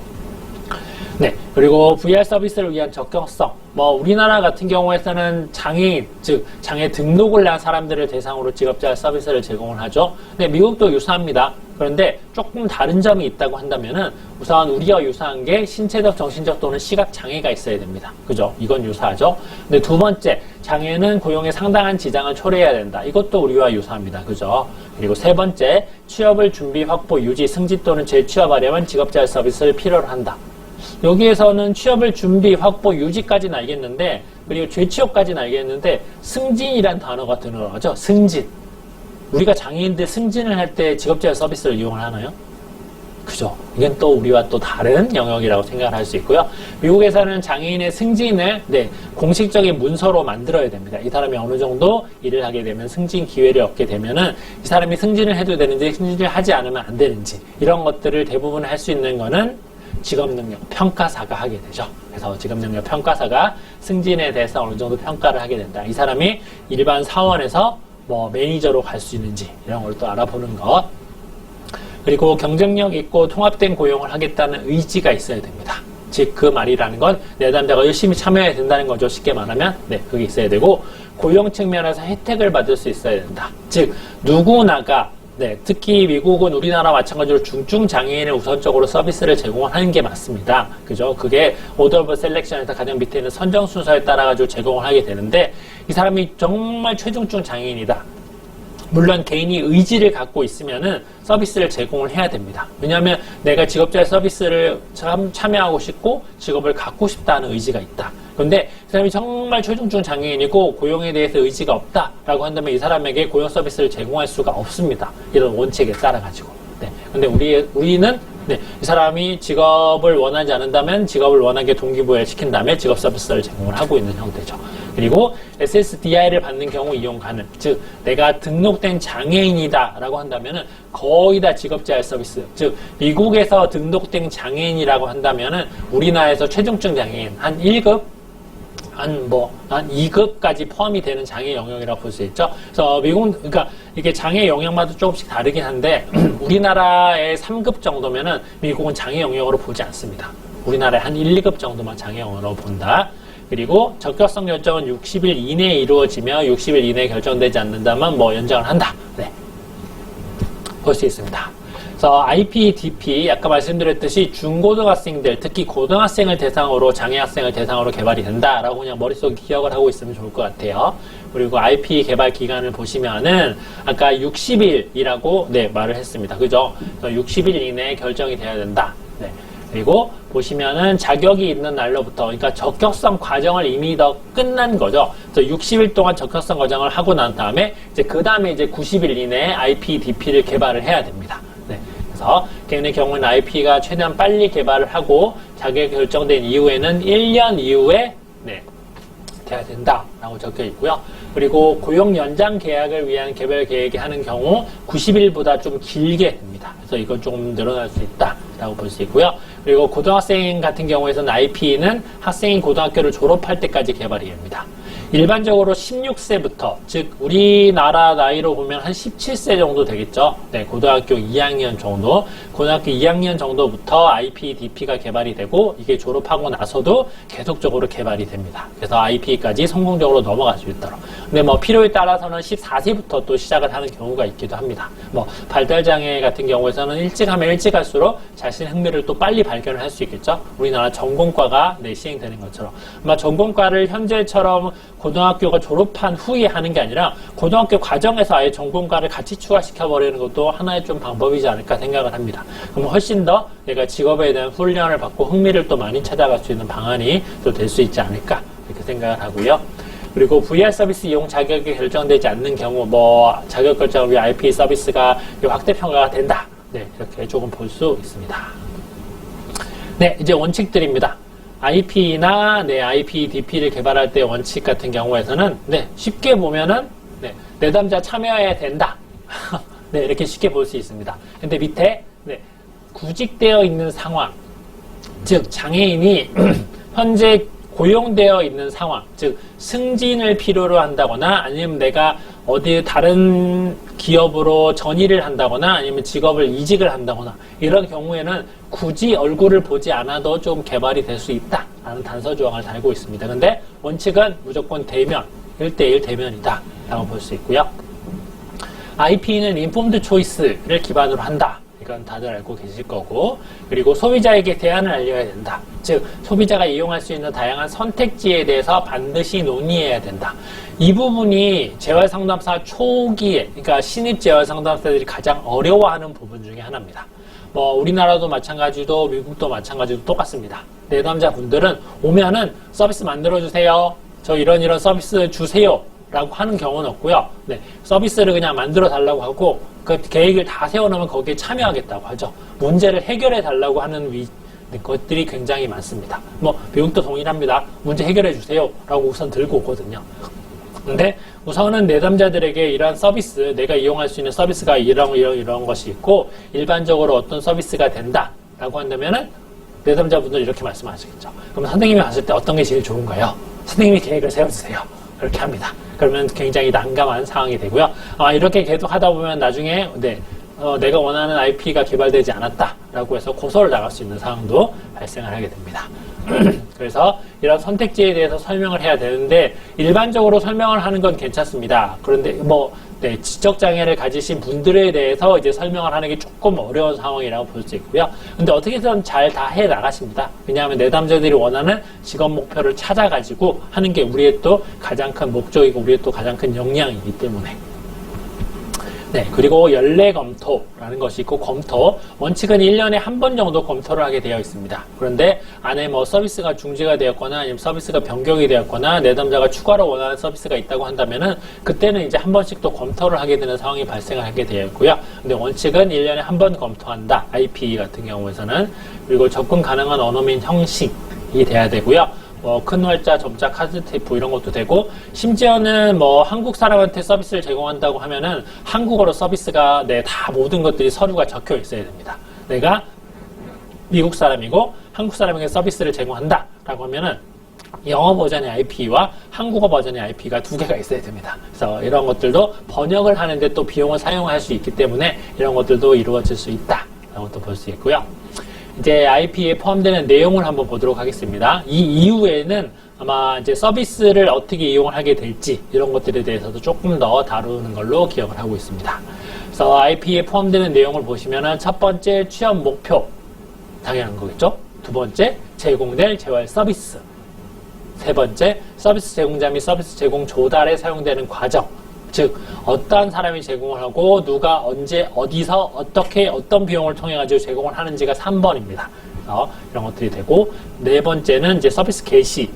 그리고 VR 서비스를 위한 적격성. 우리나라 같은 경우에서는 장애인, 즉 장애 등록을 한 사람들을 대상으로 직업자활 서비스를 제공을 하죠. 근데 미국도 유사합니다. 그런데 조금 다른 점이 있다고 한다면은 우선 우리와 유사한 게 신체적, 정신적 또는 시각 장애가 있어야 됩니다. 그죠? 이건 유사하죠. 근데 두 번째, 장애는 고용에 상당한 지장을 초래해야 된다. 이것도 우리와 유사합니다. 그죠? 그리고 세 번째, 취업을 준비, 확보, 유지, 승진 또는 재취업하려면 직업자활 서비스를 필요로 한다. 여기에서는 취업을 준비, 확보, 유지까지는 알겠는데, 그리고 재취업까지는 알겠는데 승진이란 단어가 들어가죠. 승진. 우리가 장애인들 승진을 할 때 직업재활 서비스를 이용을 하나요? 그죠? 이건 또 우리와 또 다른 영역이라고 생각을 할 수 있고요. 미국에서는 장애인의 승진을 공식적인 문서로 만들어야 됩니다. 이 사람이 어느 정도 일을 하게 되면 승진 기회를 얻게 되면은 이 사람이 승진을 해도 되는지 승진을 하지 않으면 안 되는지, 이런 것들을 대부분 할 수 있는 거는 직업능력 평가사가 하게 되죠. 그래서 직업능력 평가사가 승진에 대해서 어느 정도 평가를 하게 된다. 이 사람이 일반 사원에서 매니저로 갈 수 있는지 이런 걸 또 알아보는 것. 그리고 경쟁력 있고 통합된 고용을 하겠다는 의지가 있어야 됩니다. 즉 그 말이라는 건 내담자가 열심히 참여해야 된다는 거죠. 쉽게 말하면 그게 있어야 되고, 고용 측면에서 혜택을 받을 수 있어야 된다. 즉 누구나가 특히 미국은 우리나라 마찬가지로 중증 장애인을 우선적으로 서비스를 제공하는 게 맞습니다. 그죠? 그게 오더 오브 셀렉션에서 가장 밑에 있는 선정 순서에 따라 가지고 제공을 하게 되는데, 이 사람이 정말 최중증 장애인이다. 물론 개인이 의지를 갖고 있으면은 서비스를 제공을 해야 됩니다. 왜냐하면 내가 직업재활 서비스를 참여하고 싶고 직업을 갖고 싶다는 의지가 있다. 그런데 이 사람이 정말 최중증 장애인이고 고용에 대해서 의지가 없다라고 한다면 이 사람에게 고용 서비스를 제공할 수가 없습니다. 이런 원칙에 따라 가지고. 근데 우리는 이 사람이 직업을 원하지 않는다면 직업을 원하게 동기부여시킨 다음에 직업 서비스를 제공을 하고 있는 형태죠. 그리고 SSDI를 받는 경우 이용 가능. 즉 내가 등록된 장애인이다 라고 한다면은 거의 다 직업재활 서비스. 즉 미국에서 등록된 장애인이라고 한다면은 우리나라에서 최중증 장애인 한 1급 한 2급까지 포함이 되는 장애 영역이라고 볼 수 있죠. 그래서 그러니까 이게 장애 영역마다 조금씩 다르긴 한데, 우리나라의 3급 정도면은 미국은 장애 영역으로 보지 않습니다. 우리나라의 한 1, 2급 정도만 장애 영역으로 본다. 그리고 적격성 결정은 60일 이내에 이루어지며 60일 이내에 결정되지 않는다면 연장을 한다. 볼 수 있습니다. 그래서 IPDP 아까 말씀드렸듯이 중고등학생들 특히 고등학생을 대상으로 장애학생을 대상으로 개발이 된다라고 그냥 머릿속에 기억을 하고 있으면 좋을 것 같아요. 그리고 IP 개발 기간을 보시면은 아까 60일이라고 네, 말을 했습니다. 그죠? 60일 이내에 결정이 돼야 된다. 네. 그리고 보시면은 자격이 있는 날로부터 그러니까 적격성 과정을 이미 더 끝난 거죠. 그래서 60일 동안 적격성 과정을 하고 난 다음에 이제 그 다음에 이제 90일 이내에 IPDP를 개발을 해야 됩니다. 네. 그래서 개인의 경우는 IP가 최대한 빨리 개발을 하고 자격이 결정된 이후에는 1년 이후에 네, 돼야 된다라고 적혀 있고요. 그리고 고용 연장 계약을 위한 개발 계획이 하는 경우 90일보다 좀 길게 됩니다. 그래서 이건 조금 늘어날 수 있다라고 볼 수 있고요. 그리고 고등학생 같은 경우에서는 IP는 학생이 고등학교를 졸업할 때까지 개발이 됩니다. 일반적으로 16세부터, 즉 우리나라 나이로 보면 한 17세 정도 되겠죠. 네, 고등학교 2학년 정도, 고등학교 2학년 정도부터 IPDP가 개발이 되고 이게 졸업하고 나서도 계속적으로 개발이 됩니다. 그래서 IP까지 성공적으로 넘어갈 수 있도록. 근데 뭐 필요에 따라서는 14세부터 또 시작을 하는 경우가 있기도 합니다. 뭐 발달장애 같은 경우에서는 일찍 하면 일찍 할수록 자신의 흥미를 또 빨리 발견을 할 수 있겠죠. 우리나라 전공과가 네, 시행되는 것처럼. 아마 전공과를 현재처럼 고등학교가 졸업한 후에 하는 게 아니라 고등학교 과정에서 아예 전공과를 같이 추가시켜버리는 것도 하나의 좀 방법이지 않을까 생각을 합니다. 그럼 훨씬 더 내가 직업에 대한 훈련을 받고 흥미를 또 많이 찾아갈 수 있는 방안이 또 될 수 있지 않을까 이렇게 생각을 하고요. 그리고 VR 서비스 이용 자격이 결정되지 않는 경우 뭐 자격 결정을 위해 IP 서비스가 확대 평가가 된다. 네, 이렇게 조금 볼 수 있습니다. 네, 이제 원칙들입니다. IP나 네, IPDP를 개발할 때 원칙 같은 경우에서는 네, 쉽게 보면은 네, 내담자 참여해야 된다. 네, 이렇게 쉽게 볼 수 있습니다. 근데 밑에 네, 구직되어 있는 상황, 즉 장애인이 현재 고용되어 있는 상황, 즉 승진을 필요로 한다거나 아니면 내가 어디 다른 기업으로 전의를 한다거나 아니면 직업을 이직을 한다거나 이런 경우에는 굳이 얼굴을 보지 않아도 좀 개발이 될 수 있다라는 단서 조항을 달고 있습니다. 근데 원칙은 무조건 대면, 1대1 대면이다 라고 볼 수 있고요. IP는 인폼드 초이스를 기반으로 한다. 이건 다들 알고 계실 거고, 그리고 소비자에게 대안을 알려야 된다. 즉 소비자가 이용할 수 있는 다양한 선택지에 대해서 반드시 논의해야 된다. 이 부분이 재활상담사 초기에, 그러니까 신입 재활상담사들이 가장 어려워하는 부분 중에 하나입니다. 뭐 우리나라도 마찬가지고 미국도 마찬가지고 똑같습니다. 내담자분들은 오면은 서비스 만들어주세요. 저 이런 서비스 주세요. 라고 하는 경우는 없고요. 네, 서비스를 그냥 만들어 달라고 하고 그 계획을 다 세워놓으면 거기에 참여하겠다고 하죠. 문제를 해결해 달라고 하는 것들이 굉장히 많습니다. 뭐 미국도 동일합니다. 문제 해결해 주세요 라고 우선 들고 오거든요. 근데 우선은 내담자들에게 이러한 서비스, 내가 이용할 수 있는 서비스가 이런 것이 있고 일반적으로 어떤 서비스가 된다 라고 한다면은 내담자분들 이렇게 말씀하시겠죠. 그럼 선생님이 봤을 때 어떤 게 제일 좋은가요? 선생님이 계획을 세워주세요. 이렇게 합니다. 그러면 굉장히 난감한 상황이 되고요. 이렇게 계속 하다 보면 나중에 네, 내가 원하는 IP가 개발되지 않았다라고 해서 고소를 나갈 수 있는 상황도 발생을 하게 됩니다. 그래서 이런 선택지에 대해서 설명을 해야 되는데 일반적으로 설명을 하는 건 괜찮습니다. 그런데 뭐 네, 지적장애를 가지신 분들에 대해서 이제 설명을 하는 게 조금 어려운 상황이라고 볼 수 있고요. 근데 어떻게든 잘 다 해 나가십니다. 왜냐하면 내담자들이 원하는 직업 목표를 찾아가지고 하는 게 우리의 또 가장 큰 목적이고 우리의 또 가장 큰 역량이기 때문에. 네, 그리고 연례 검토라는 것이 있고 검토, 원칙은 1년에 한 번 정도 검토를 하게 되어 있습니다. 그런데 안에 뭐 서비스가 중지가 되었거나 아니면 서비스가 변경이 되었거나 내담자가 추가로 원하는 서비스가 있다고 한다면은 그때는 이제 한 번씩 또 검토를 하게 되는 상황이 발생을 하게 되어 있고요. 근데 원칙은 1년에 한 번 검토한다. IP 같은 경우에서는. 그리고 접근 가능한 언어 및 형식이 돼야 되고요. 큰 월자, 점자, 카드 테이프 이런 것도 되고 심지어는 뭐 한국 사람한테 서비스를 제공한다고 하면은 한국어로 서비스가 다 모든 것들이 서류가 적혀 있어야 됩니다. 내가 미국 사람이고 한국 사람에게 서비스를 제공한다 라고 하면은 영어 버전의 IP와 한국어 버전의 IP가 두 개가 있어야 됩니다. 그래서 이런 것들도 번역을 하는데 또 비용을 사용할 수 있기 때문에 이런 것들도 이루어질 수 있다 라고 또 볼 수 있고요. 이제 IP에 포함되는 내용을 한번 보도록 하겠습니다. 이 이후에는 아마 이제 서비스를 어떻게 이용을 하게 될지 이런 것들에 대해서도 조금 더 다루는 걸로 기억을 하고 있습니다. 그래서 IP에 포함되는 내용을 보시면은 첫 번째 취업 목표 당연한 거겠죠. 두 번째 제공될 재활 서비스. 세 번째 서비스 제공자 및 서비스 제공 조달에 사용되는 과정. 즉 어떠한 사람이 제공을 하고 누가 언제 어디서 어떻게 어떤 비용을 통해 가지고 제공을 하는지가 3번입니다. 이런 것들이 되고 네 번째는 이제 서비스 개시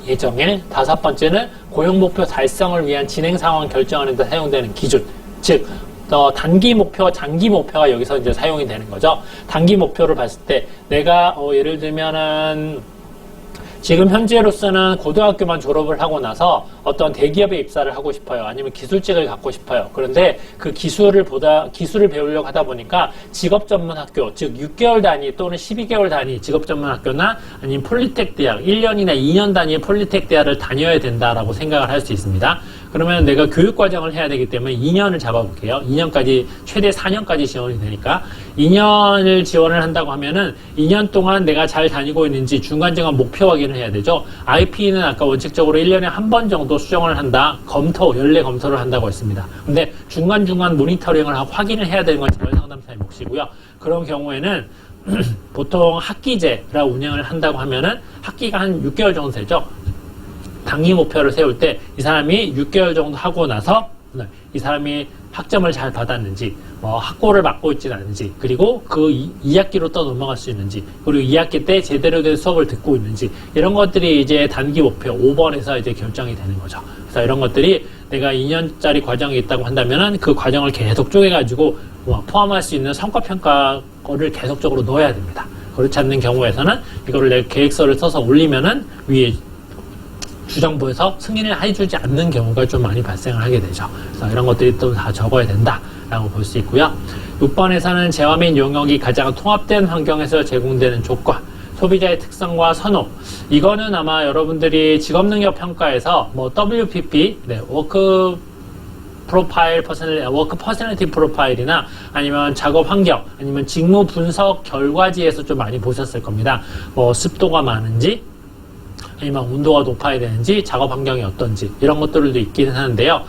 예정일, 다섯 번째는 고용 목표 달성을 위한 진행 상황 결정하는 데 사용되는 기준. 즉 단기 목표, 장기 목표가 여기서 이제 사용이 되는 거죠. 단기 목표를 봤을 때 내가 예를 들면은 지금 현재로서는 고등학교만 졸업을 하고 나서 어떤 대기업에 입사를 하고 싶어요. 아니면 기술직을 갖고 싶어요. 그런데 그 기술을 배우려고 하다 보니까 직업전문학교, 즉 6개월 단위 또는 12개월 단위 직업전문학교나 아니면 폴리텍 대학, 1년이나 2년 단위의 폴리텍 대학을 다녀야 된다라고 생각을 할 수 있습니다. 그러면 내가 교육과정을 해야 되기 때문에 2년을 잡아볼게요. 2년까지, 최대 4년까지 지원이 되니까 2년을 지원을 한다고 하면은 2년 동안 내가 잘 다니고 있는지 중간중간 목표 확인을 해야 되죠. IP는 아까 원칙적으로 1년에 한 번 정도 수정을 한다. 연례 검토를 한다고 했습니다. 근데 중간중간 모니터링을 하고 확인을 해야 되는 건 재활상담사의 몫이고요. 그런 경우에는 보통 학기제라 운영을 한다고 하면은 학기가 한 6개월 정도 되죠. 단기 목표를 세울 때 이 사람이 6개월 정도 하고 나서 이 사람이 학점을 잘 받았는지, 학고를 맡고 있지는 않은지, 그리고 그 2학기로 또 넘어갈 수 있는지, 그리고 2학기 때 제대로 된 수업을 듣고 있는지, 이런 것들이 이제 단기 목표 5번에서 이제 결정이 되는 거죠. 그래서 이런 것들이 내가 2년짜리 과정이 있다고 한다면은 그 과정을 계속 쪼개가지고 포함할 수 있는 성과평가를 계속적으로 넣어야 됩니다. 그렇지 않는 경우에서는 이거를 내 계획서를 써서 올리면은 위에 주정부에서 승인을 해주지 않는 경우가 좀 많이 발생을 하게 되죠. 그래서 이런 것들이 또 다 적어야 된다라고 볼 수 있고요. 6번에서는 재화 및 용역이 가장 통합된 환경에서 제공되는 조건, 소비자의 특성과 선호. 이거는 아마 여러분들이 직업능력 평가에서 WPP, 워크 퍼스널리티 프로파일이나 아니면 작업 환경, 아니면 직무 분석 결과지에서 좀 많이 보셨을 겁니다. 습도가 많은지, 아니면 온도가 높아야 되는지, 작업 환경이 어떤지, 이런 것들도 있기는 하는데요.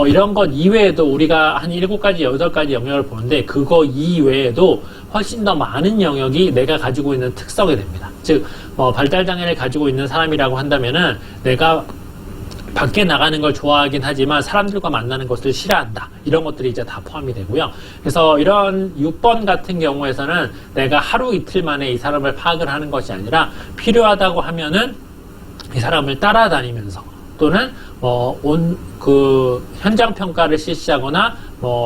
이런 것 이외에도 우리가 한 7가지, 8가지 영역을 보는데, 그거 이외에도 훨씬 더 많은 영역이 내가 가지고 있는 특성이 됩니다. 즉, 발달장애를 가지고 있는 사람이라고 한다면은, 내가 밖에 나가는 걸 좋아하긴 하지만 사람들과 만나는 것을 싫어한다. 이런 것들이 이제 다 포함이 되고요. 그래서 이런 6번 같은 경우에서는 내가 하루 이틀 만에 이 사람을 파악을 하는 것이 아니라 필요하다고 하면은 이 사람을 따라다니면서 또는 현장 평가를 실시하거나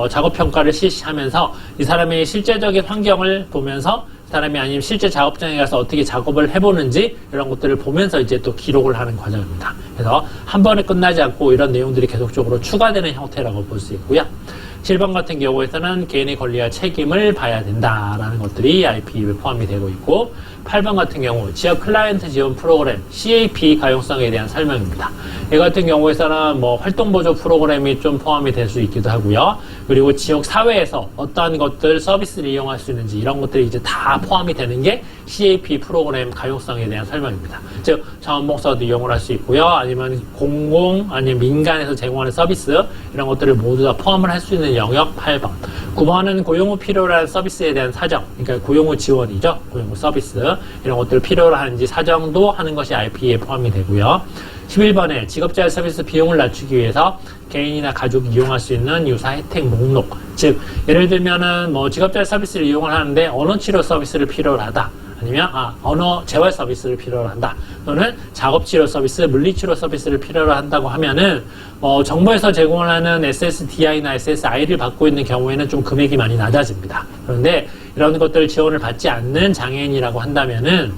작업 평가를 실시하면서 이 사람의 실제적인 환경을 보면서 사람이 아니면 실제 작업장에 가서 어떻게 작업을 해보는지 이런 것들을 보면서 이제 또 기록을 하는 과정입니다. 그래서 한 번에 끝나지 않고 이런 내용들이 계속적으로 추가되는 형태라고 볼 수 있고요. 7번 같은 경우에서는 개인의 권리와 책임을 봐야 된다라는 것들이 IP에 포함이 되고 있고, 8번 같은 경우 지역 클라이언트 지원 프로그램 CAP 가용성에 대한 설명입니다. 이 같은 경우에서는 활동보조 프로그램이 좀 포함이 될 수 있기도 하고요. 그리고 지역 사회에서 어떠한 것들 서비스를 이용할 수 있는지 이런 것들이 이제 다 포함이 되는 게 CAP 프로그램 가용성에 대한 설명입니다. 즉 자원봉사도 이용을 할 수 있고요. 아니면 아니면 민간에서 제공하는 서비스 이런 것들을 모두 다 포함을 할 수 있는 영역 8번. 9번은 고용 후 필요로 하는 서비스에 대한 사정, 그러니까 고용 후 지원이죠. 고용 후 서비스 이런 것들을 필요로 하는지 사정도 하는 것이 IP에 포함이 되고요. 11번에 직업재활 서비스 비용을 낮추기 위해서 개인이나 가족이 이용할 수 있는 유사 혜택 목록. 즉 예를 들면은 직업재활 서비스를 이용을 하는데 언어치료 서비스를 필요로 하다. 아니면 언어 재활 서비스를 필요로 한다. 또는 작업치료 서비스, 물리치료 서비스를 필요로 한다고 하면은 정부에서 제공을 하는 SSDI나 SSI를 받고 있는 경우에는 좀 금액이 많이 낮아집니다. 그런데 이런 것들을 지원을 받지 않는 장애인이라고 한다면은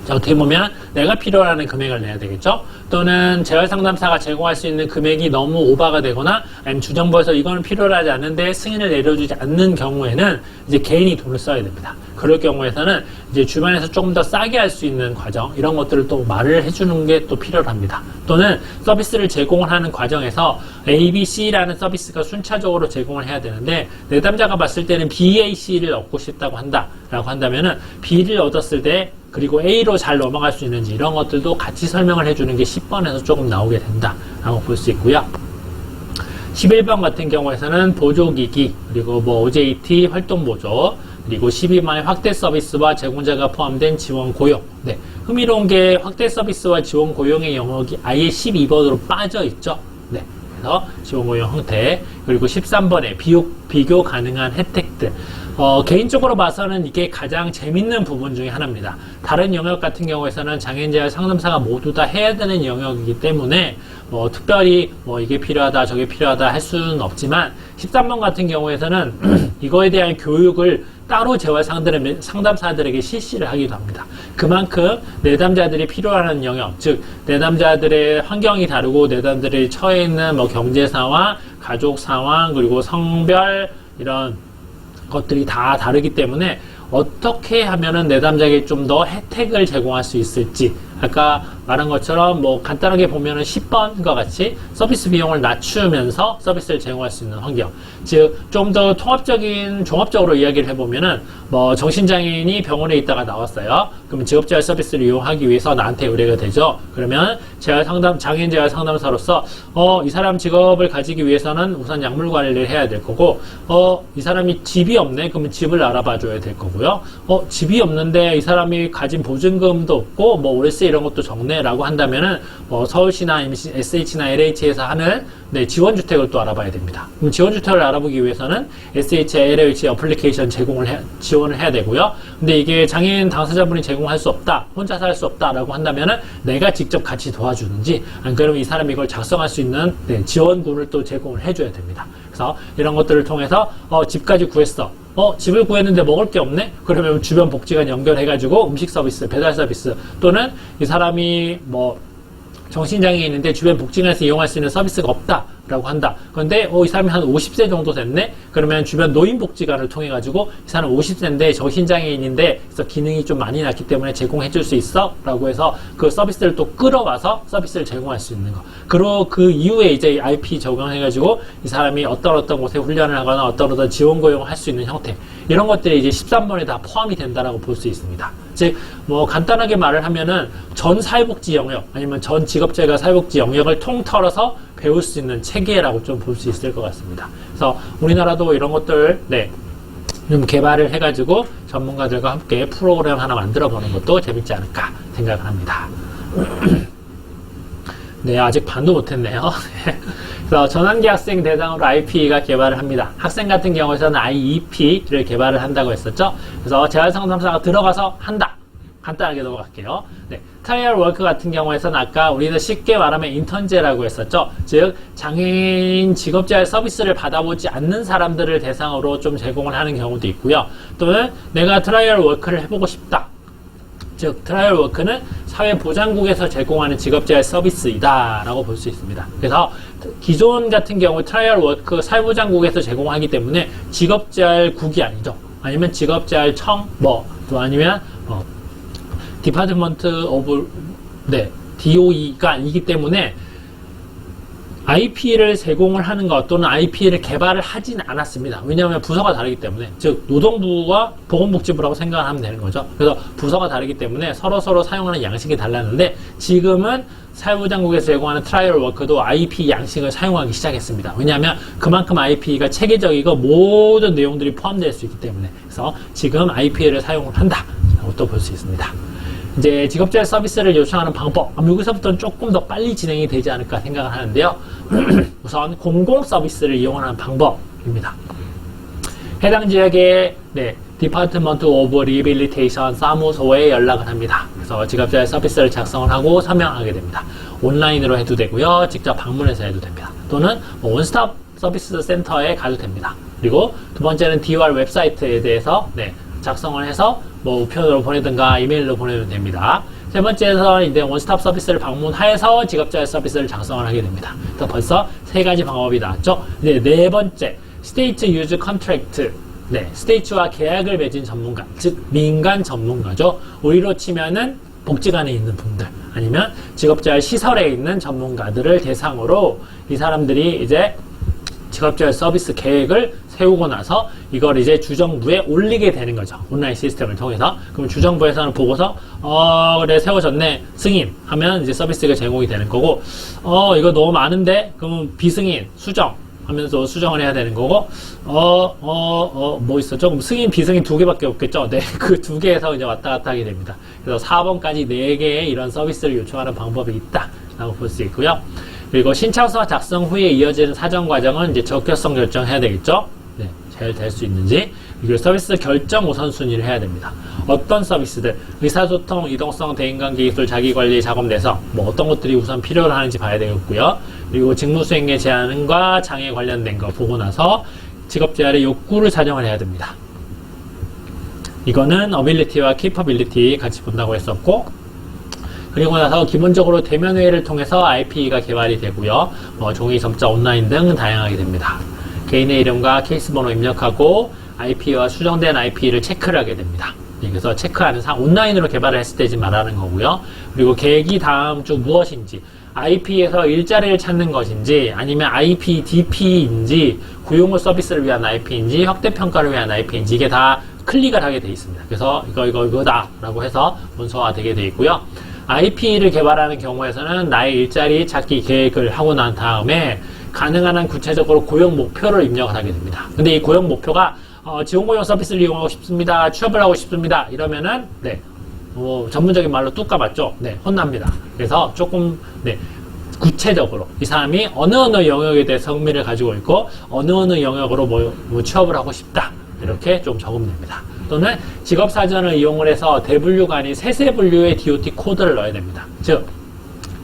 어떻게 보면 내가 필요로 하는 금액을 내야 되겠죠. 또는 재활상담사가 제공할 수 있는 금액이 너무 오버가 되거나 아니면 주정부에서 이거는 필요로 하지 않는데 승인을 내려주지 않는 경우에는 이제 개인이 돈을 써야 됩니다. 그럴 경우에서는 이제 주변에서 조금 더 싸게 할 수 있는 과정 이런 것들을 또 말을 해주는 게 또 필요합니다. 또는 서비스를 제공을 하는 과정에서 A, B, C라는 서비스가 순차적으로 제공을 해야 되는데 내담자가 봤을 때는 B, A, C를 얻고 싶다고 한다라고 한다면은 B를 얻었을 때 그리고 A로 잘 넘어갈 수 있는지 이런 것들도 같이 설명을 해주는 게 10번에서 조금 나오게 된다라고 볼 수 있고요. 11번 같은 경우에서는 보조기기, 그리고 뭐 OJT 활동 보조, 그리고 12번의 확대 서비스와 제공자가 포함된 지원 고용. 네. 흥미로운 게 확대 서비스와 지원 고용의 영역이 아예 12번으로 빠져 있죠. 네. 그래서 지원 고용 형태. 그리고 13번에 비교 가능한 혜택들. 개인적으로 봐서는 이게 가장 재밌는 부분 중에 하나입니다. 다른 영역 같은 경우에서는 장애인재활 상담사가 모두 다 해야 되는 영역이기 때문에 특별히 이게 필요하다 저게 필요하다 할 수는 없지만 13번 같은 경우에서는 이거에 대한 교육을 따로 재활 상담사들에게 실시를 하기도 합니다. 그만큼 내담자들이 필요하는 영역, 즉 내담자들의 환경이 다르고 내담자들이 처해 있는 경제 상황, 가족 상황, 그리고 성별 이런 것들이 다 다르기 때문에 어떻게 하면은 내담자에게 좀 더 혜택을 제공할 수 있을지, 아까 말한 것처럼 간단하게 보면은 10번과 같이 서비스 비용을 낮추면서 서비스를 제공할 수 있는 환경, 즉 좀 더 종합적으로 이야기를 해보면은 정신장애인이 병원에 있다가 나왔어요. 그러면 직업재활 서비스를 이용하기 위해서 나한테 의뢰가 되죠. 그러면 장애인 재활 상담사로서 이 사람 직업을 가지기 위해서는 우선 약물 관리를 해야 될 거고, 이 사람이 집이 없네, 그러면 집을 알아봐 줘야 될 거고요. 집이 없는데 이 사람이 가진 보증금도 없고 월세 이런 것도 적네라고 한다면은 서울시나 SH나 LH에서 하는 지원주택을 또 알아봐야 됩니다. 그럼 지원주택을 알아보기 위해서는 SH, LH 어플리케이션 지원을 해야 되고요. 근데 이게 장애인 당사자분이 제공할 수 없다, 혼자서 할 수 없다라고 한다면은 내가 직접 같이 도와주는지, 안 그러면 이 사람이 이걸 작성할 수 있는 지원군을 또 제공을 해줘야 됩니다. 그래서 이런 것들을 통해서 집까지 구했어. 집을 구했는데 먹을 게 없네? 그러면 주변 복지관 연결해가지고 음식 서비스, 배달 서비스, 또는 이 사람이 정신장애인인데 주변 복지관에서 이용할 수 있는 서비스가 없다라고 한다. 그런데 이 사람이 한 50세 정도 됐네? 그러면 주변 노인복지관을 통해가지고 이 사람 50세인데 정신장애인인데 그래서 기능이 좀 많이 낮기 때문에 제공해 줄 수 있어? 라고 해서 그 서비스를 또 끌어와서 서비스를 제공할 수 있는 거. 그리고 그 이후에 이제 IP 적용해가지고 이 사람이 어떤 곳에 훈련을 하거나 어떤 지원 고용을 할 수 있는 형태. 이런 것들이 이제 13번에 다 포함이 된다라고 볼 수 있습니다. 즉, 간단하게 말을 하면은 전 사회복지 영역, 아니면 전 직업재활 사회복지 영역을 통틀어서 배울 수 있는 체계라고 좀 볼 수 있을 것 같습니다. 그래서 우리나라도 이런 것들, 좀 개발을 해가지고 전문가들과 함께 프로그램 하나 만들어 보는 것도 재밌지 않을까 생각을 합니다. 네, 아직 반도 못했네요. 그래서 전환기 학생 대상으로 IP가 개발을 합니다. 학생 같은 경우에서는 IEP를 개발을 한다고 했었죠. 그래서 재활상담사가 들어가서 한다. 간단하게 넘어갈게요. 트라이얼 워크 같은 경우에서는 아까 우리는 쉽게 말하면 인턴제라고 했었죠. 즉, 장애인 직업재활 서비스를 받아보지 않는 사람들을 대상으로 좀 제공을 하는 경우도 있고요. 또는 내가 트라이얼 워크를 해보고 싶다. 즉, 트라이얼 워크는 사회보장국에서 제공하는 직업재활 서비스이다 라고 볼 수 있습니다. 그래서 기존 같은 경우 트라이얼 워크 사회보장국에서 제공하기 때문에 직업재활국이 아니죠. 아니면 직업재활청, 또 아니면 디파트먼트 오브 DOE가 아니기 때문에 IP를 제공을 하는 것 또는 IP를 개발을 하진 않았습니다. 왜냐하면 부서가 다르기 때문에, 즉 노동부와 보건복지부라고 생각을 하면 되는 거죠. 그래서 부서가 다르기 때문에 서로 사용하는 양식이 달랐는데, 지금은 사회보장국에서 제공하는 트라이얼 워크도 IP 양식을 사용하기 시작했습니다. 왜냐하면 그만큼 IP가 체계적이고 모든 내용들이 포함될 수 있기 때문에. 그래서 지금 IP를 사용을 한다라고 또 볼 수 있습니다. 이제 직업재활 서비스를 요청하는 방법, 여기서부터는 조금 더 빨리 진행이 되지 않을까 생각을 하는데요. 우선 공공 서비스를 이용하는 방법입니다. 해당 지역의 디파트먼트 오브 리빌리테이션 사무소에 연락을 합니다. 그래서 직업재활 서비스를 작성을 하고 서명하게 됩니다. 온라인으로 해도 되고요, 직접 방문해서 해도 됩니다. 또는 원스톱 서비스 센터에 가도 됩니다. 그리고 두 번째는 DOR 웹사이트에 대해서 작성을 해서 우편으로 보내든가 이메일로 보내면 됩니다. 세 번째에서 이제 원스톱 서비스를 방문해서 직업재활 서비스를 작성을 하게 됩니다. 그래서 벌써 세 가지 방법이 나왔죠. 네 번째, 스테이트 유즈 컨트랙트. 스테이트와 계약을 맺은 전문가, 즉 민간 전문가죠. 우리로 치면은 복지관에 있는 분들, 아니면 직업재활 시설에 있는 전문가들을 대상으로 이 사람들이 이제 직업재활 서비스 계획을 세우고 나서 이걸 이제 주정부에 올리게 되는 거죠. 온라인 시스템을 통해서. 그럼 주정부에서는 보고서 그래 세워졌네, 승인 하면 이제 서비스가 제공이 되는 거고, 이거 너무 많은데 그러면 비승인, 수정 하면서 수정을 해야 되는 거고, 뭐 있었죠? 승인, 비승인 두 개밖에 없겠죠? 네, 그 두 개에서 이제 왔다 갔다 하게 됩니다. 그래서 4번까지 4개의 이런 서비스를 요청하는 방법이 있다라고 볼 수 있고요. 그리고 신청서 작성 후에 이어지는 사전 과정은 이제 적격성 결정해야 되겠죠? 네, 잘 될 수 있는지. 그리고 서비스 결정 우선순위를 해야 됩니다. 어떤 서비스들, 의사소통, 이동성, 대인관계 기술, 자기관리, 작업 내성, 뭐 어떤 것들이 우선 필요로 하는지 봐야 되겠고요. 그리고 직무수행의 제한과 장애 관련된 거 보고 나서 직업재활의 욕구를 사정을 해야 됩니다. 이거는 어빌리티와 캐퍼빌리티 같이 본다고 했었고, 그리고 나서 기본적으로 대면회의를 통해서 IP가 개발이 되고요. 종이, 점자, 온라인 등 다양하게 됩니다. 개인의 이름과 케이스 번호 입력하고 IP와 수정된 IP를 체크를 하게 됩니다. 그래서 체크하는 온라인으로 개발을 했을 때 지금 말하는 거고요. 그리고 계획이 다음 주 무엇인지, IP에서 일자리를 찾는 것인지, 아니면 IP, DP인지, 고용호 서비스를 위한 IP인지, 확대평가를 위한 IP인지, 이게 다 클릭을 하게 되어 있습니다. 그래서 이거다 라고 해서 문서화 되게 되어 있고요. IP를 개발하는 경우에서는 나의 일자리 찾기 계획을 하고 난 다음에 가능한 한 구체적으로 고용 목표를 입력을 하게 됩니다. 근데 이 고용 목표가 지원고용 서비스를 이용하고 싶습니다. 취업을 하고 싶습니다. 이러면은 네, 전문적인 말로 뚝 까봤죠. 네, 혼납니다. 그래서 조금 네, 구체적으로 이 사람이 어느 영역에 대해서 흥미를 가지고 있고 어느 영역으로 뭐 취업을 하고 싶다. 이렇게 좀 적으면 됩니다. 또는 직업사전을 이용을 해서 대분류가 아닌 세세분류의 DOT 코드를 넣어야 됩니다. 즉,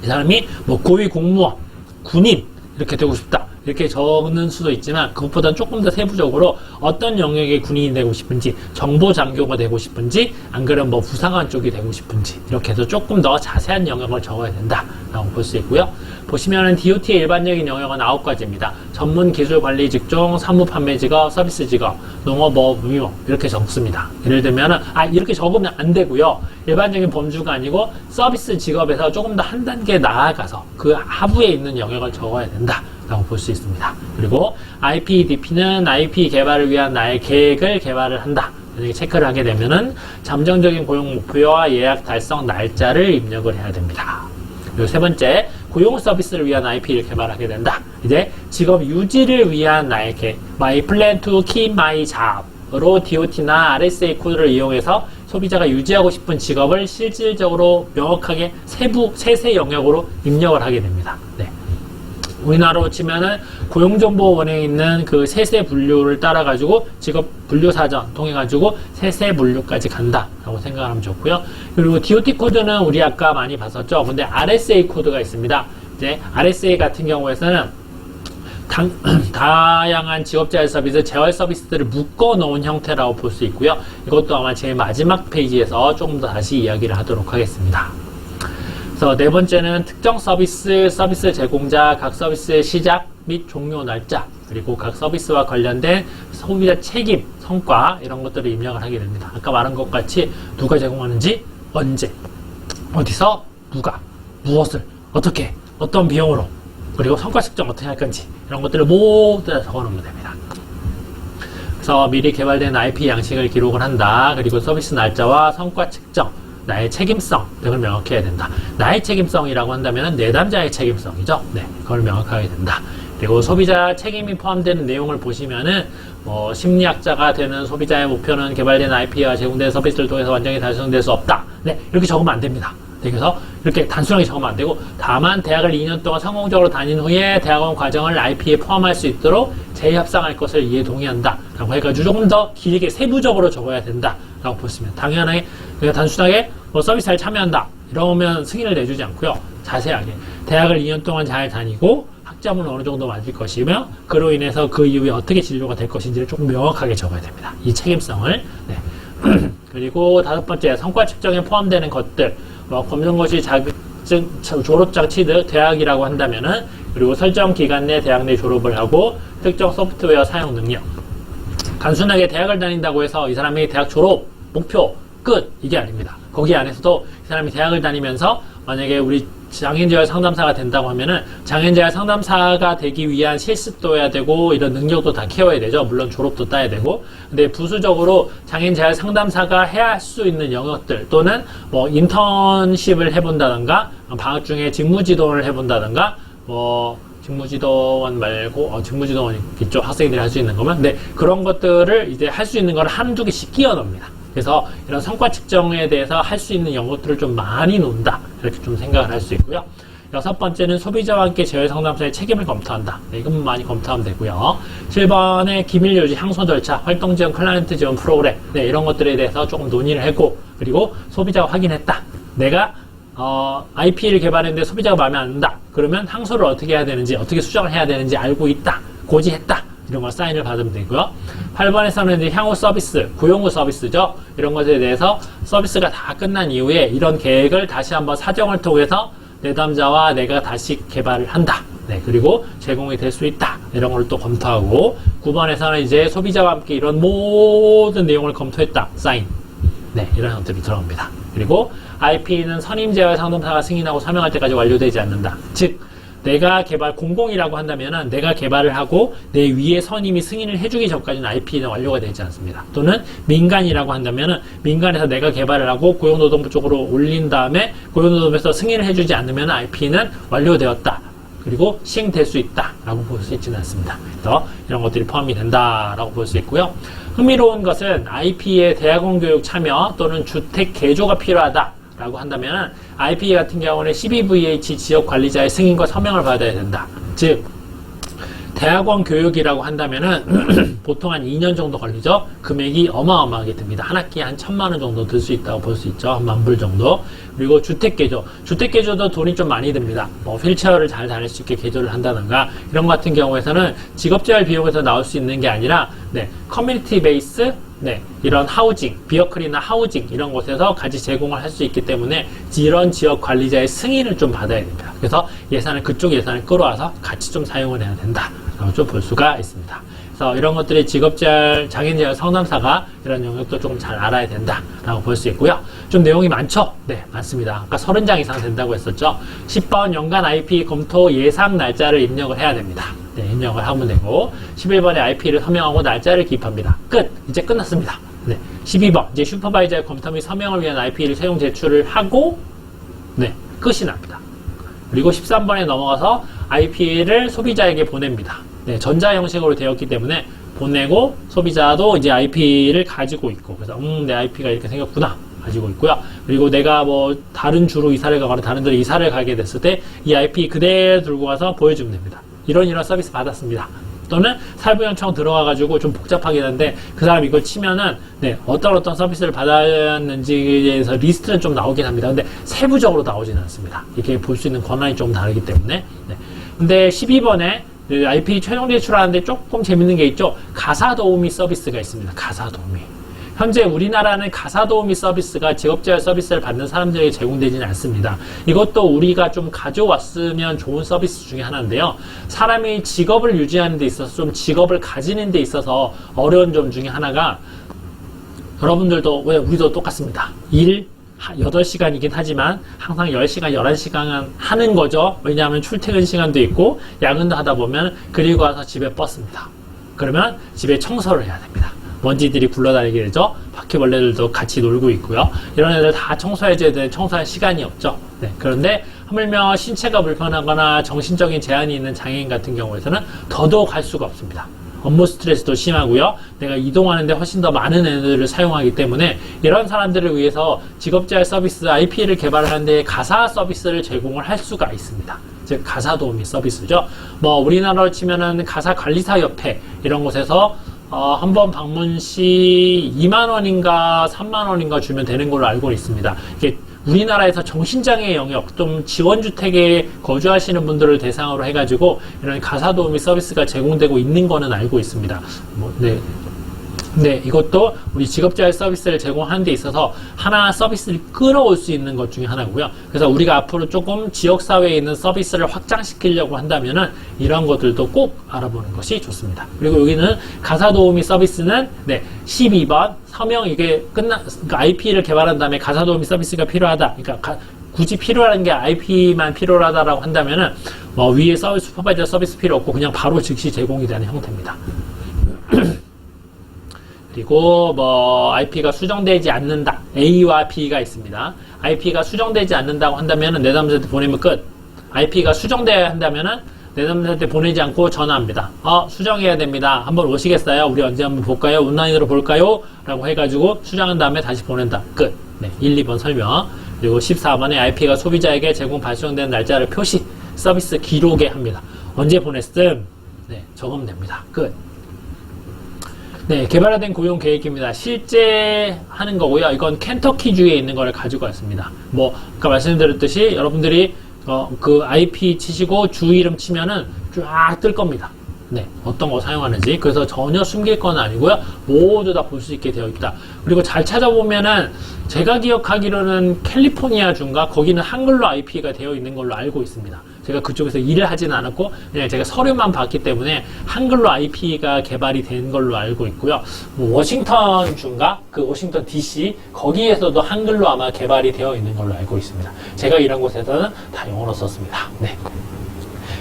이 사람이 뭐 고위 공무원, 군인 이렇게 되고 싶다. 이렇게 적는 수도 있지만 그것보다는 조금 더 세부적으로 어떤 영역의 군인이 되고 싶은지, 정보장교가 되고 싶은지, 안 그러면 뭐 부상관 쪽이 되고 싶은지 이렇게 해서 조금 더 자세한 영역을 적어야 된다라고 볼 수 있고요. 보시면은 DOT의 일반적인 영역은 9가지입니다. 전문, 기술, 관리, 직종, 사무, 판매 직업, 서비스 직업, 농업, 업, 위업 이렇게 적습니다. 예를 들면은 이렇게 적으면 안 되고요. 일반적인 범주가 아니고 서비스 직업에서 조금 더 한 단계 나아가서 그 하부에 있는 영역을 적어야 된다. 라고 볼 수 있습니다. 그리고 IP, DP는 IP 개발을 위한 나의 계획을 개발을 한다. 만약에 체크를 하게 되면은 잠정적인 고용 목표와 예약 달성 날짜를 입력을 해야 됩니다. 그리고 세 번째, 고용 서비스를 위한 IP를 개발하게 된다. 이제 직업 유지를 위한 나의 계획, My Plan to Keep My Job으로 DOT나 RSA 코드를 이용해서 소비자가 유지하고 싶은 직업을 실질적으로 명확하게 세세 영역으로 입력을 하게 됩니다. 네. 우리나라로 치면은 고용정보원에 있는 그 세세 분류를 따라가지고 직업 분류 사전 통해가지고 세세 분류까지 간다라고 생각하면 좋고요. 그리고 DOT 코드는 우리 아까 많이 봤었죠. 근데 RSA 코드가 있습니다. 이제 RSA 같은 경우에서는 다양한 직업재활 서비스, 재활 서비스들을 묶어 놓은 형태라고 볼 수 있고요. 이것도 아마 제일 마지막 페이지에서 조금 더 다시 이야기를 하도록 하겠습니다. 그래서 네 번째는 특정 서비스 제공자, 각 서비스의 시작 및 종료 날짜, 그리고 각 서비스와 관련된 소비자 책임, 성과 이런 것들을 입력을 하게 됩니다. 아까 말한 것 같이 누가 제공하는지, 언제, 어디서, 누가, 무엇을, 어떻게, 어떤 비용으로, 그리고 성과 측정 어떻게 할 건지 이런 것들을 모두 다 적어놓으면 됩니다. 그래서 미리 개발된 IP 양식을 기록을 한다. 그리고 서비스 날짜와 성과 측정, 나의 책임성 등을 명확히 해야 된다. 나의 책임성이라고 한다면 내담자의 책임성이죠. 네, 그걸 명확하게 된다. 그리고 소비자 책임이 포함되는 내용을 보시면은 심리학자가 되는 소비자의 목표는 개발된 IP와 제공된 서비스를 통해서 완전히 달성될 수 없다. 네, 이렇게 적으면 안 됩니다. 네, 그래서 이렇게 단순하게 적으면 안 되고, 다만 대학을 2년 동안 성공적으로 다닌 후에 대학원 과정을 IP에 포함할 수 있도록 재협상할 것을 이해 동의한다 라고 해가지고 조금 더 길게 세부적으로 적어야 된다 라고 보시면, 당연하게 그냥 단순하게 서비스에 참여한다 이러면 승인을 내주지 않고요. 자세하게 대학을 2년 동안 잘 다니고 학점은 어느 정도 맞을 것이며 그로 인해서 그 이후에 어떻게 진로가 될 것인지를 조금 명확하게 적어야 됩니다. 이 책임성을. 네. 그리고 다섯 번째, 성과 측정에 포함되는 것들, 검정고시, 자격증, 졸업장 취득, 대학이라고 한다면은, 그리고 설정 기간 내 대학 내 졸업을 하고 특정 소프트웨어 사용 능력. 단순하게 대학을 다닌다고 해서 이 사람이 대학 졸업 목표 끝 이게 아닙니다. 거기 안에서도 이 사람이 대학을 다니면서 만약에 우리 장애인재활 상담사가 된다고 하면은 장애인재활 상담사가 되기 위한 실습도 해야 되고 이런 능력도 다 키워야 되죠. 물론 졸업도 따야 되고. 근데 부수적으로 장애인재활 상담사가 해야 할 수 있는 영역들 또는 뭐 인턴십을 해본다던가 방학 중에 직무지도를 해본다던가 직무지도원 말고, 직무지도원 있죠. 학생들이 할 수 있는 거면. 근데 그런 것들을 이제 할 수 있는 걸 한두 개씩 끼워 넣습니다. 그래서 이런 성과 측정에 대해서 할 수 있는 연구들을 좀 많이 놓는다. 이렇게 좀 생각을 할 수 있고요. 여섯 번째는 소비자와 함께 재활 상담사의 책임을 검토한다. 네, 이건 많이 검토하면 되고요. 7번에 기밀 유지, 항소 절차, 활동 지원, 클라이언트 지원 프로그램. 네, 이런 것들에 대해서 조금 논의를 했고, 그리고 소비자가 확인했다. 내가 IP를 개발했는데 소비자가 마음에 안 든다. 그러면 항소를 어떻게 해야 되는지, 어떻게 수정을 해야 되는지 알고 있다. 고지했다. 이런 걸 사인을 받으면 되고요. 8번에서는 이제 향후 서비스, 고용 후 서비스죠. 이런 것에 대해서 서비스가 다 끝난 이후에 이런 계획을 다시 한번 사정을 통해서 내담자와 내가 다시 개발을 한다. 네, 그리고 제공이 될 수 있다. 이런 걸 또 검토하고 9번에서는 이제 소비자와 함께 이런 모든 내용을 검토했다. 사인. 네, 이런 것들이 들어갑니다. 그리고 IP는 선임 재활 상담사가 승인하고 서명할 때까지 완료되지 않는다. 즉 내가 개발 공공이라고 한다면은 내가 개발을 하고 내 위에 선임이 승인을 해주기 전까지는 IP는 완료가 되지 않습니다. 또는 민간이라고 한다면은 민간에서 내가 개발을 하고 고용노동부 쪽으로 올린 다음에 고용노동부에서 승인을 해주지 않으면 IP는 완료되었다. 그리고 시행될 수 있다라고 볼 수 있지는 않습니다. 그래서 이런 것들이 포함이 된다라고 볼 수 있고요. 흥미로운 것은 IP의 대학원 교육 참여 또는 주택 개조가 필요하다. 라고 한다면 IPA 같은 경우는 CBVH 지역 관리자의 승인과 서명을 받아야 된다. 즉 대학원 교육이라고 한다면은 보통 한 2년 정도 걸리죠. 금액이 어마어마하게 듭니다. 한 학기에 한 1,000만 원 정도 들 수 있다고 볼 수 있죠. 한 10,000불 정도. 그리고 주택개조. 주택개조도 돈이 좀 많이 듭니다. 뭐 휠체어를 잘 다닐 수 있게 개조를 한다든가 이런 것 같은 경우에서는 직업재활 비용에서 나올 수 있는 게 아니라 커뮤니티 베이스 이런 하우징, 비어클이나 하우징 이런 곳에서 같이 제공을 할 수 있기 때문에 이런 지역 관리자의 승인을 좀 받아야 됩니다. 그래서 그쪽 예산을 끌어와서 같이 좀 사용을 해야 된다. 라고 좀 볼 수가 있습니다. 그래서 이런 것들이 직업재활, 장애인재활 상담사가 이런 영역도 조금 잘 알아야 된다라고 볼 수 있고요. 좀 내용이 많죠? 네, 많습니다. 아까 30장 이상 된다고 했었죠. 10번 연간 IP 검토 예상 날짜를 입력을 해야 됩니다. 네, 입력을 하면 되고 11번에 IP를 서명하고 날짜를 기입합니다. 끝! 이제 끝났습니다. 네, 12번 이제 슈퍼바이저의 검토 및 서명을 위한 IP를 사용 제출을 하고 끝이 납니다. 그리고 13번에 넘어가서 IP를 소비자에게 보냅니다. 전자 형식으로 되었기 때문에 보내고 소비자도 이제 IP를 가지고 있고 그래서 내 IP가 이렇게 생겼구나 가지고 있고요. 그리고 내가 뭐 다른 주로 이사를 가거나 다른 데로 이사를 가게 됐을 때 이 IP 그대로 들고 가서 보여주면 됩니다. 이런 서비스 받았습니다. 또는 살부연청 들어가가지고 좀 복잡하긴 한데 그 사람 이걸 치면은 어떤 서비스를 받았는지에 대해서 리스트는 좀 나오긴 합니다. 근데 세부적으로 나오지는 않습니다. 이렇게 볼 수 있는 권한이 좀 다르기 때문에. 근데 12번에 IP 최종 제출하는데 조금 재밌는 게 있죠. 가사도우미 서비스가 있습니다. 가사도우미. 현재 우리나라는 가사도우미 서비스가 직업재활 서비스를 받는 사람들에게 제공되지는 않습니다. 이것도 우리가 좀 가져왔으면 좋은 서비스 중에 하나인데요. 사람이 직업을 유지하는 데 있어서 좀 직업을 가지는 데 있어서 어려운 점 중에 하나가 여러분들도 우리도 똑같습니다. 8시간이긴 하지만 항상 10시간, 11시간 하는 거죠. 왜냐하면 출퇴근 시간도 있고 야근도 하다 보면 그리고 와서 집에 뻗습니다. 그러면 집에 청소를 해야 됩니다. 먼지들이 굴러다니게 되죠. 바퀴벌레들도 같이 놀고 있고요. 이런 애들 다 청소해줘야 되는 청소할 시간이 없죠. 그런데 하물며 신체가 불편하거나 정신적인 제한이 있는 장애인 같은 경우에서는 더더욱 할 수가 없습니다. 업무 스트레스도 심하고요. 내가 이동하는데 훨씬 더 많은 애들을 사용하기 때문에 이런 사람들을 위해서 직업재활 서비스 IP를 개발하는데 가사 서비스를 제공을 할 수가 있습니다. 즉 가사도우미 서비스죠. 뭐 우리나라로 치면은 가사관리사협회 이런 곳에서 한 번 방문 시 2만원인가 3만원인가 주면 되는 걸로 알고 있습니다. 이게 우리나라에서 정신장애 영역, 좀 지원주택에 거주하시는 분들을 대상으로 해가지고 이런 가사도우미 서비스가 제공되고 있는 거는 알고 있습니다. 이것도 우리 직업재활 서비스를 제공하는 데 있어서 하나 서비스를 끌어올 수 있는 것 중에 하나고요. 그래서 우리가 앞으로 조금 지역사회에 있는 서비스를 확장시키려고 한다면은 이런 것들도 꼭 알아보는 것이 좋습니다. 그리고 여기는 가사도우미 서비스는 12번 서명 이게 그러니까 IP를 개발한 다음에 가사도우미 서비스가 필요하다. 그러니까 굳이 필요한 게 IP만 필요하다라고 한다면은 위에 슈퍼바이저 서비스 필요 없고 그냥 바로 즉시 제공이 되는 형태입니다. 그리고 IP가 수정되지 않는다. A와 B가 있습니다. IP가 수정되지 않는다고 한다면은 내담자한테 보내면 끝. IP가 수정돼야 한다면은 내담자한테 보내지 않고 전화합니다. 수정해야 됩니다. 한번 오시겠어요? 우리 언제 한번 볼까요? 온라인으로 볼까요? 라고 해가지고 수정한 다음에 다시 보낸다. 끝. 네, 1, 2번 설명. 그리고 14번에 IP가 소비자에게 제공 발송된 날짜를 표시, 서비스 기록에 합니다. 언제 보냈음? 네, 적으면 됩니다. 끝. 네, 개발화된 고용 계획입니다. 실제 하는 거고요. 이건 켄터키주에 있는 거를 가지고 왔습니다. 뭐 아까 말씀드렸듯이 여러분들이 그 IP 치시고 주 이름 치면은 쫙 뜰 겁니다. 네, 어떤 거 사용하는지. 그래서 전혀 숨길 건 아니고요. 모두 다 볼 수 있게 되어 있다. 그리고 잘 찾아보면은 제가 기억하기로는 캘리포니아 주인가 거기는 한글로 IP가 되어 있는 걸로 알고 있습니다. 제가 그쪽에서 일을 하진 않았고 그냥 제가 서류만 봤기 때문에 한글로 IP가 개발이 된 걸로 알고 있고요. 뭐 워싱턴 주인가 그 워싱턴 DC 거기에서도 한글로 아마 개발이 되어 있는 걸로 알고 있습니다. 제가 일한 곳에서는 다 영어로 썼습니다. 네.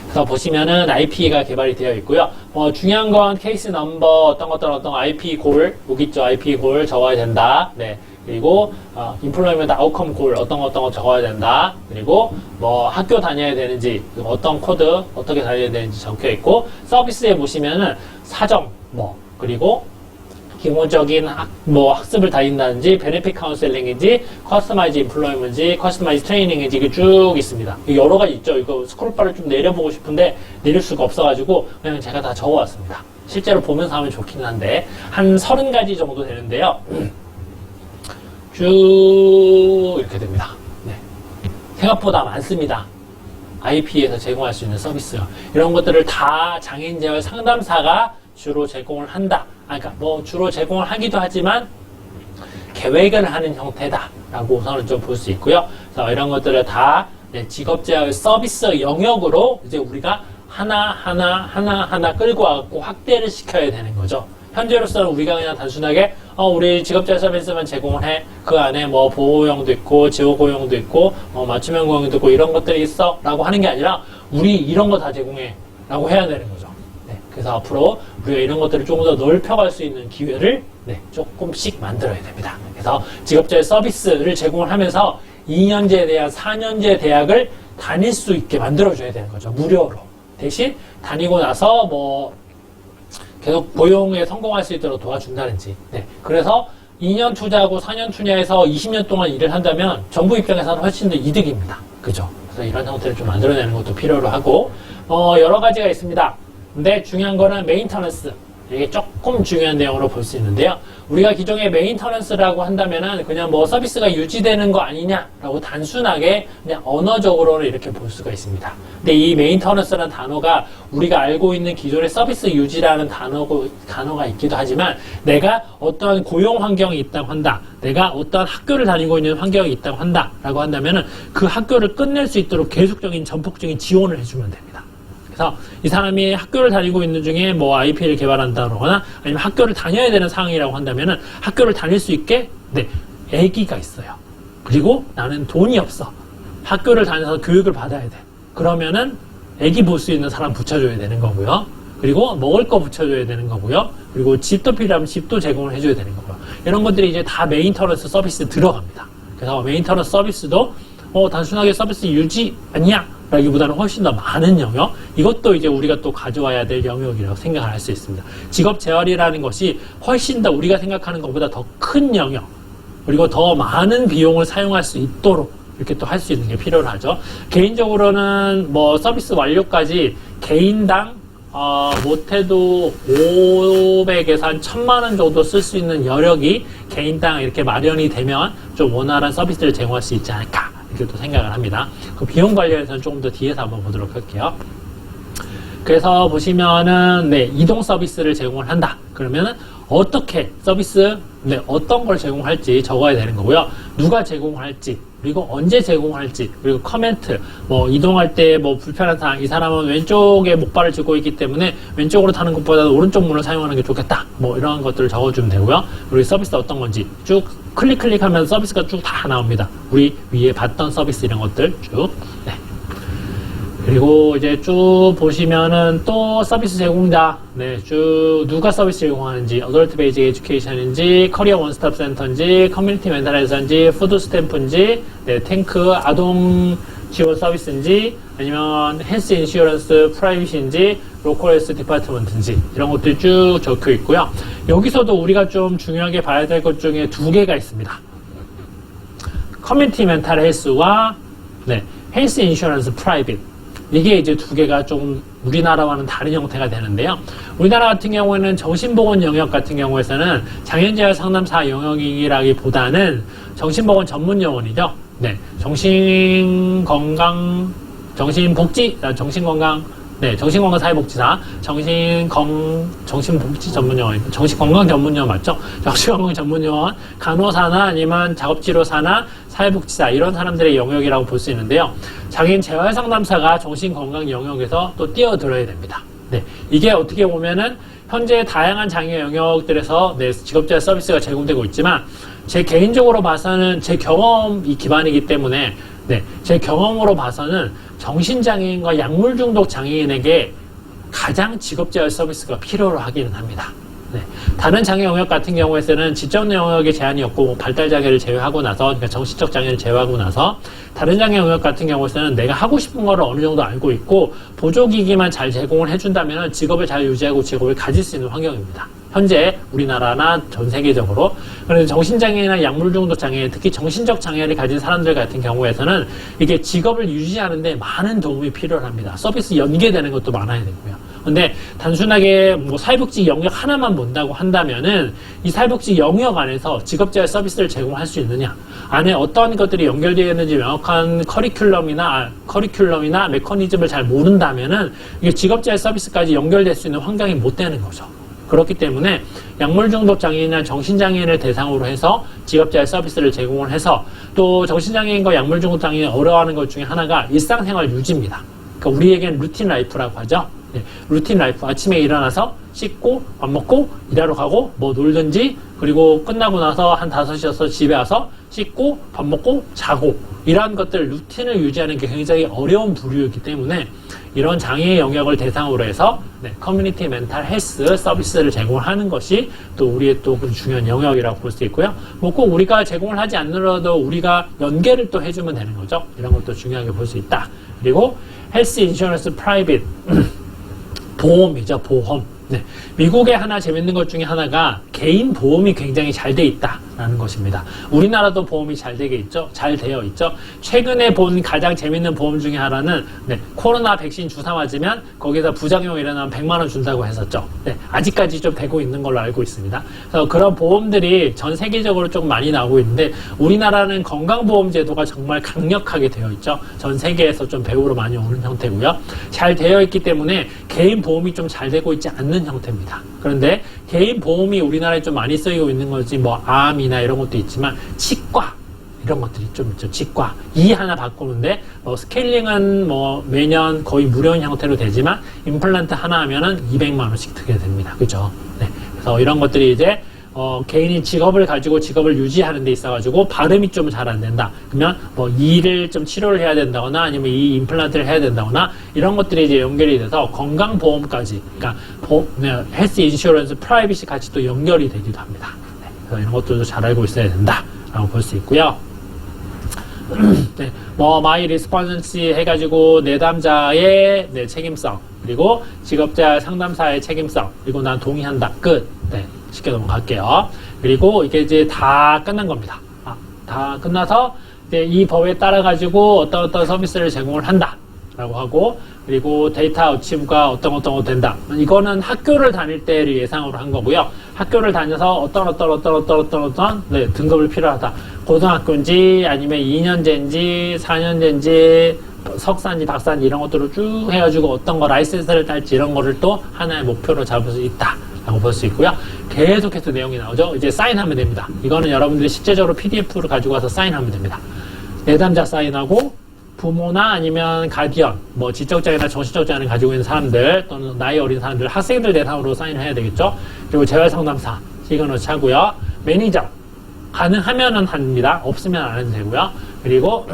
그래서 보시면은 IP가 개발이 되어 있고요. 중요한 건 케이스 넘버 어떤 IP 골 여기 있죠. IP 골 적어야 된다. 네. 그리고 인플로이먼트 아웃컴 골 어떤 거 적어야 된다. 그리고 뭐 학교 다녀야 되는지 어떤 코드 어떻게 다녀야 되는지 적혀 있고 서비스에 보시면은 사정 뭐 그리고 기본적인 학습을 다닌다든지 베네핏 카운셀링인지 커스터마이즈 인플로이먼지 커스터마이즈 트레이닝인지 이게 쭉 있습니다. 여러 가지 있죠. 이거 스크롤바를 좀 내려보고 싶은데 내릴 수가 없어가지고 그냥 제가 다 적어왔습니다. 실제로 보면서 하면 좋긴 한데 한 30가지 정도 되는데요. 쭉 이렇게 됩니다. 네. 생각보다 많습니다. IP에서 제공할 수 있는 서비스요. 이런 것들을 다 장애인 재활 상담사가 주로 제공을 한다. 그러니까 뭐 주로 제공을 하기도 하지만 계획을 하는 형태다라고 우선은 좀 볼 수 있고요. 그래서 이런 것들을 다 직업재활 서비스 영역으로 이제 우리가 하나 끌고 와갖고 확대를 시켜야 되는 거죠. 현재로서는 우리가 그냥 단순하게 우리 직업재활 서비스만 제공을 해. 그 안에 뭐 보호용도 있고 지호고용도 있고 맞춤형 고용도 있고 이런 것들이 있어 라고 하는 게 아니라 우리 이런 거 다 제공해 라고 해야 되는 거죠. 네, 그래서 앞으로 우리가 이런 것들을 조금 더 넓혀갈 수 있는 기회를 조금씩 만들어야 됩니다. 그래서 직업재활 서비스를 제공을 하면서 2년제 대학, 4년제 대학을 다닐 수 있게 만들어줘야 되는 거죠. 무료로. 대신 다니고 나서 뭐 계속 고용에 성공할 수 있도록 도와준다든지. 네. 그래서 2년 투자하고 4년 투자해서 20년 동안 일을 한다면 정부 입장에서는 훨씬 더 이득입니다. 그죠? 그래서 이런 형태를 좀 만들어내는 것도 필요로 하고, 여러 가지가 있습니다. 근데 중요한 거는 메인터넌스. 이게 조금 중요한 내용으로 볼 수 있는데요. 우리가 기존의 메인터넌스라고 한다면은 그냥 뭐 서비스가 유지되는 거 아니냐라고 단순하게 그냥 언어적으로는 이렇게 볼 수가 있습니다. 근데 이 메인터넌스라는 단어가 우리가 알고 있는 기존의 서비스 유지라는 단어가 있기도 하지만 내가 어떠한 고용 환경이 있다고 한다. 내가 어떠한 학교를 다니고 있는 환경이 있다고 한다라고 한다면은 그 학교를 끝낼 수 있도록 계속적인 전폭적인 지원을 해주면 됩니다. 그래서 이 사람이 학교를 다니고 있는 중에 뭐 IP를 개발한다거나 아니면 학교를 다녀야 되는 상황이라고 한다면은 학교를 다닐 수 있게 애기가 있어요. 그리고 나는 돈이 없어. 학교를 다녀서 교육을 받아야 돼. 그러면은 애기 볼 수 있는 사람 붙여줘야 되는 거고요. 그리고 먹을 거 붙여줘야 되는 거고요. 그리고 집도 필요하면 집도 제공을 해줘야 되는 거고요. 이런 것들이 이제 다 메인터넌스 서비스에 들어갑니다. 그래서 메인터넌스 서비스도 단순하게 서비스 유지 아니야 라기보다는 훨씬 더 많은 영역, 이것도 이제 우리가 또 가져와야 될 영역이라고 생각을 할 수 있습니다. 직업재활이라는 것이 훨씬 더 우리가 생각하는 것보다 더 큰 영역, 그리고 더 많은 비용을 사용할 수 있도록 이렇게 또 할 수 있는 게 필요하죠. 개인적으로는 뭐 서비스 완료까지 개인당 못해도 500에서 한 1000만 원 정도 쓸 수 있는 여력이 개인당 이렇게 마련이 되면 좀 원활한 서비스를 제공할 수 있지 않을까 이렇게 또 생각을 합니다. 그 비용 관련해서는 조금 더 뒤에서 한번 보도록 할게요. 그래서 보시면은 이동 서비스를 제공을 한다. 그러면은 어떻게 서비스 어떤 걸 제공할지 적어야 되는 거고요. 누가 제공할지, 그리고 언제 제공할지, 그리고 커멘트, 뭐 이동할 때 뭐 불편한 사항, 이 사람은 왼쪽에 목발을 쥐고 있기 때문에 왼쪽으로 타는 것보다 오른쪽 문을 사용하는 게 좋겠다. 뭐 이런 것들을 적어주면 되고요. 그리고 서비스 어떤 건지 쭉 클릭하면 서비스가 쭉 다 나옵니다. 우리 위에 봤던 서비스 이런 것들 쭉. 그리고 이제 쭉 보시면은 또 서비스 제공자, 쭉 누가 서비스 제공하는지, 어덜트 베이직 에듀케이션인지, 커리어 원스톱 센터인지, 커뮤니티 멘탈 헬스인지, 푸드 스탬프인지, 탱크 아동 지원 서비스인지 아니면 헬스 인슈런스 프라이빗인지 로컬 헬스 디파트먼트인지 이런 것들이 쭉 적혀 있고요. 여기서도 우리가 좀 중요하게 봐야 될 것 중에 두 개가 있습니다. 커뮤니티 멘탈 헬스와 헬스 인슈런스 프라이빗. 이게 이제 두 개가 좀 우리나라와는 다른 형태가 되는데요. 우리나라 같은 경우에는 정신보건 영역 같은 경우에서는 장애인재활 상담사 영역이라기보다는 정신보건 전문 요원이죠. 정신건강, 정신건강사회복지사, 정신복지 전문요원, 정신건강 전문요원 맞죠? 정신건강 전문요원, 간호사나 아니면 작업치료사나 사회복지사 이런 사람들의 영역이라고 볼 수 있는데요. 장애인 재활상담사가 정신건강 영역에서 또 뛰어들어야 됩니다. 이게 어떻게 보면은 현재 다양한 장애 영역들에서 직업재활 서비스가 제공되고 있지만 제 개인적으로 봐서는 제 경험이 기반이기 때문에 제 경험으로 봐서는 정신장애인과 약물중독 장애인에게 가장 직업재활 서비스가 필요로 하기는 합니다. 다른 장애 영역 같은 경우에는 지적 영역에 제한이 없고 발달 장애를 제외하고 나서, 그러니까 정신적 장애를 제외하고 나서 다른 장애 영역 같은 경우에는 내가 하고 싶은 거를 어느 정도 알고 있고 보조기기만 잘 제공을 해준다면 직업을 잘 유지하고 직업을 가질 수 있는 환경입니다. 현재 우리나라나 전 세계적으로. 그런데 정신장애나 약물중독 장애, 특히 정신적 장애를 가진 사람들 같은 경우에는 이게 직업을 유지하는데 많은 도움이 필요합니다. 서비스 연계되는 것도 많아야 되고요. 근데 단순하게 사회복지 영역 하나만 본다고 한다면은 이 사회복지 영역 안에서 직업재활 서비스를 제공할 수 있느냐, 안에 어떤 것들이 연결되어 있는지 명확한 커리큘럼이나 메커니즘을 잘 모른다면은 이게 직업재활 서비스까지 연결될 수 있는 환경이 못 되는 거죠. 그렇기 때문에 약물중독 장애인이나 정신장애인을 대상으로 해서 직업재활 서비스를 제공을 해서 또 정신장애인과 약물중독 장애인이 어려워하는 것 중에 하나가 일상생활 유지입니다. 그러니까 우리에겐 루틴 라이프라고 하죠. 루틴 라이프. 아침에 일어나서 씻고 밥 먹고 일하러 가고 뭐 놀든지, 그리고 끝나고 나서 한 5시여서 집에 와서 씻고 밥 먹고 자고, 이러한 것들 루틴을 유지하는 게 굉장히 어려운 부류이기 때문에 이런 장애 영역을 대상으로 해서 커뮤니티 멘탈 헬스 서비스를 제공하는 것이 또 우리의 또 중요한 영역이라고 볼 수 있고요. 뭐 꼭 우리가 제공을 하지 않더라도 우리가 연계를 또 해주면 되는 거죠. 이런 것도 중요하게 볼 수 있다. 그리고 헬스 인슈런스 프라이빗 보험이죠. 보험. 미국에 하나 재밌는 것 중에 하나가 개인 보험이 굉장히 잘 돼 있다라는 것입니다. 우리나라도 보험이 잘 되어 있죠. 최근에 본 가장 재밌는 보험 중에 하나는 코로나 백신 주사 맞으면 거기서 부작용 일어나면 100만 원 준다고 했었죠. 아직까지 좀 되고 있는 걸로 알고 있습니다. 그래서 그런 보험들이 전 세계적으로 좀 많이 나오고 있는데 우리나라는 건강보험 제도가 정말 강력하게 되어 있죠. 전 세계에서 좀 배우러 많이 오는 형태고요. 잘 되어 있기 때문에 개인 보험이 좀 잘 되고 있지 않는 형태입니다. 그런데 개인 보험이 우리나라에 좀 많이 쓰이고 있는 거지 뭐 암이나 이런 것도 있지만 치과 이런 것들이 좀 있죠. 치과 이 하나 바꾸는데 스케일링은 뭐 매년 거의 무료인 형태로 되지만 임플란트 하나 하면은 200만 원씩 들게 됩니다. 그죠? 그래서 이런 것들이 이제 개인이 직업을 가지고 직업을 유지하는 데 있어가지고 발음이 좀 잘 안 된다. 그러면 뭐 이를 좀 치료를 해야 된다거나 아니면 이 임플란트를 해야 된다거나 이런 것들이 이제 연결이 돼서 건강보험까지, 그러니까 헬스 인슈런스 프라이빗이 같이 또 연결이 되기도 합니다. 그래서 이런 것들도 잘 알고 있어야 된다라고 볼 수 있고요. 뭐 마이 리스폰시 해가지고 내담자의 책임성, 그리고 직업재활 상담사의 책임성, 그리고 난 동의한다. 끝. 쉽게 넘어갈게요. 그리고 이게 이제 다 끝난 겁니다. 다 끝나서 이제 이 법에 따라 가지고 어떤 서비스를 제공을 한다 라고 하고, 그리고 데이터 어치브가 어떤 거 된다. 이거는 학교를 다닐 때를 예상으로 한 거고요. 학교를 다녀서 어떤 등급을 필요하다. 고등학교인지 아니면 2년제인지 4년제인지 석사인지 박사인지 이런 것들을 쭉 해가지고 어떤 거 라이센스를 딸지 이런 거를 또 하나의 목표로 잡을 수 있다 라고 볼 수 있고요. 계속해서 내용이 나오죠. 이제 사인하면 됩니다. 이거는 여러분들이 실제적으로 PDF를 가지고 와서 사인하면 됩니다. 내담자 사인하고 부모나 아니면 가디언, 뭐 지적장애나 정신적 장애를 가지고 있는 사람들 또는 나이 어린 사람들, 학생들 대상으로 사인을 해야 되겠죠. 그리고 재활상담사 시그너치 하고요. 매니저 가능하면은 합니다. 없으면 안 해도 되고요. 그리고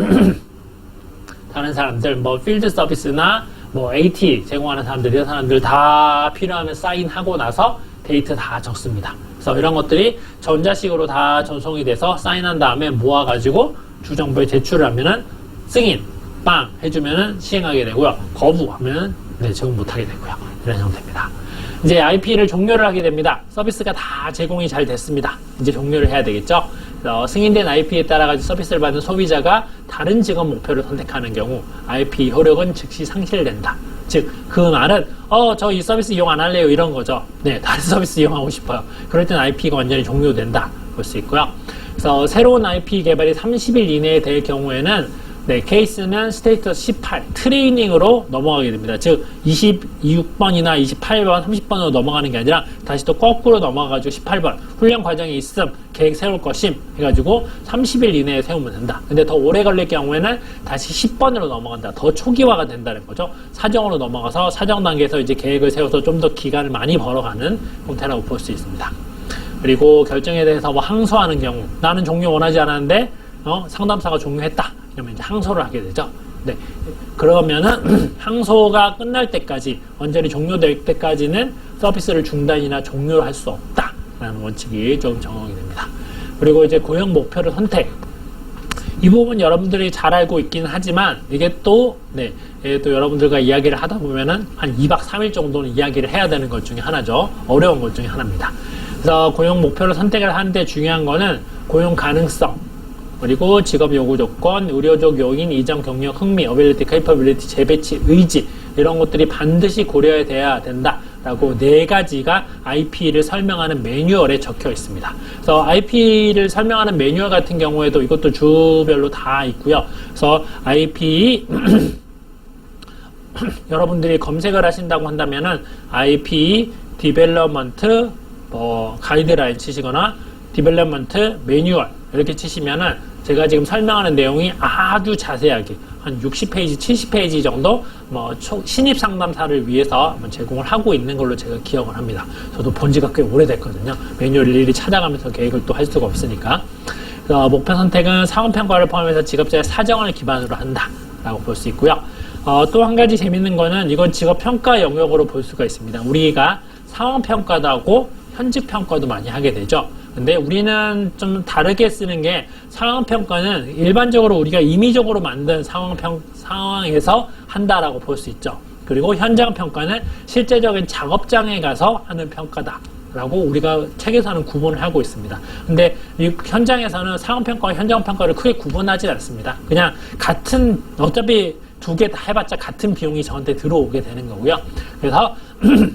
다른 사람들 뭐 필드 서비스나 뭐 AT 제공하는 사람들, 이런 사람들 다 필요하면 사인하고 나서 데이트 다 적습니다. 그래서 이런 것들이 전자식으로 다 전송이 돼서 사인한 다음에 모아가지고 주정부에 제출을 하면은 승인, 빵 해주면은 시행하게 되고요. 거부하면 네, 제공 못하게 되고요. 이런 형태입니다. 이제 IP를 종료를 하게 됩니다. 서비스가 다 제공이 잘 됐습니다. 이제 종료를 해야 되겠죠. 승인된 IP에 따라 가지고 서비스를 받는 소비자가 다른 직업 목표를 선택하는 경우 IP 효력은 즉시 상실된다. 즉, 그 말은 저 이 서비스 이용 안 할래요 이런 거죠. 네, 다른 서비스 이용하고 싶어요. 그럴 땐 IP가 완전히 종료된다 볼 수 있고요. 그래서 새로운 IP 개발이 30일 이내에 될 경우에는 네, 케이스는 스테이터스 18 트레이닝으로 넘어가게 됩니다. 즉 26번이나 28번, 30번으로 넘어가는 게 아니라 다시 또 거꾸로 넘어가가지고 18번 훈련 과정이 있음, 계획 세울 것임 해가지고 30일 이내에 세우면 된다. 근데 더 오래 걸릴 경우에는 다시 10번으로 넘어간다. 더 초기화가 된다는 거죠. 사정으로 넘어가서 사정 단계에서 이제 계획을 세워서 좀 더 기간을 많이 벌어가는 형태라고 볼 수 있습니다. 그리고 결정에 대해서 뭐 항소하는 경우, 나는 종료 원하지 않았는데 상담사가 종료했다. 이러면 이제 항소를 하게 되죠. 네. 그러면은 항소가 끝날 때까지, 완전히 종료될 때까지는 서비스를 중단이나 종료를 할 수 없다라는 원칙이 좀 적용이 됩니다. 그리고 이제 고용 목표를 선택. 이 부분 여러분들이 잘 알고 있긴 하지만 이게 또 여러분들과 이야기를 하다 보면은 한 2박 3일 정도는 이야기를 해야 되는 것 중에 하나죠. 어려운 것 중에 하나입니다. 그래서 고용 목표를 선택을 하는데 중요한 거는 고용 가능성, 그리고 직업 요구 조건, 의료적 요인, 이전 경력, 흥미, 어빌리티, 케이퍼빌리티, 재배치, 의지 이런 것들이 반드시 고려돼야 된다라고 4가지가 IP를 설명하는 매뉴얼에 적혀 있습니다. 그래서 IP를 설명하는 매뉴얼 같은 경우에도 이것도 주별로 다 있고요. 그래서 IP 여러분들이 검색을 하신다고 한다면은 IP 디벨롭먼트 가이드라인 치시거나 디벨롭먼트 매뉴얼 이렇게 치시면은 제가 지금 설명하는 내용이 아주 자세하게 한 60페이지, 70페이지 정도 신입 상담사를 위해서 제공을 하고 있는 걸로 제가 기억을 합니다. 저도 본 지가 꽤 오래됐거든요. 매뉴얼 일일이 찾아가면서 계획을 또 할 수가 없으니까. 그래서 목표 선택은 상황평가를 포함해서 직업자의 사정을 기반으로 한다라고 볼 수 있고요. 또 한 가지 재밌는 거는 이건 직업평가 영역으로 볼 수가 있습니다. 우리가 상황평가도 하고 현직평가도 많이 하게 되죠. 근데 우리는 좀 다르게 쓰는 게 상황평가는 일반적으로 우리가 임의적으로 만든 상황에서 한다라고 볼 수 있죠. 그리고 현장평가는 실제적인 작업장에 가서 하는 평가다 라고 우리가 책에서는 구분을 하고 있습니다. 근데 이 현장에서는 상황평가와 현장평가를 크게 구분하지 않습니다. 그냥 같은, 어차피 두 개 다 해봤자 같은 비용이 저한테 들어오게 되는 거고요. 그래서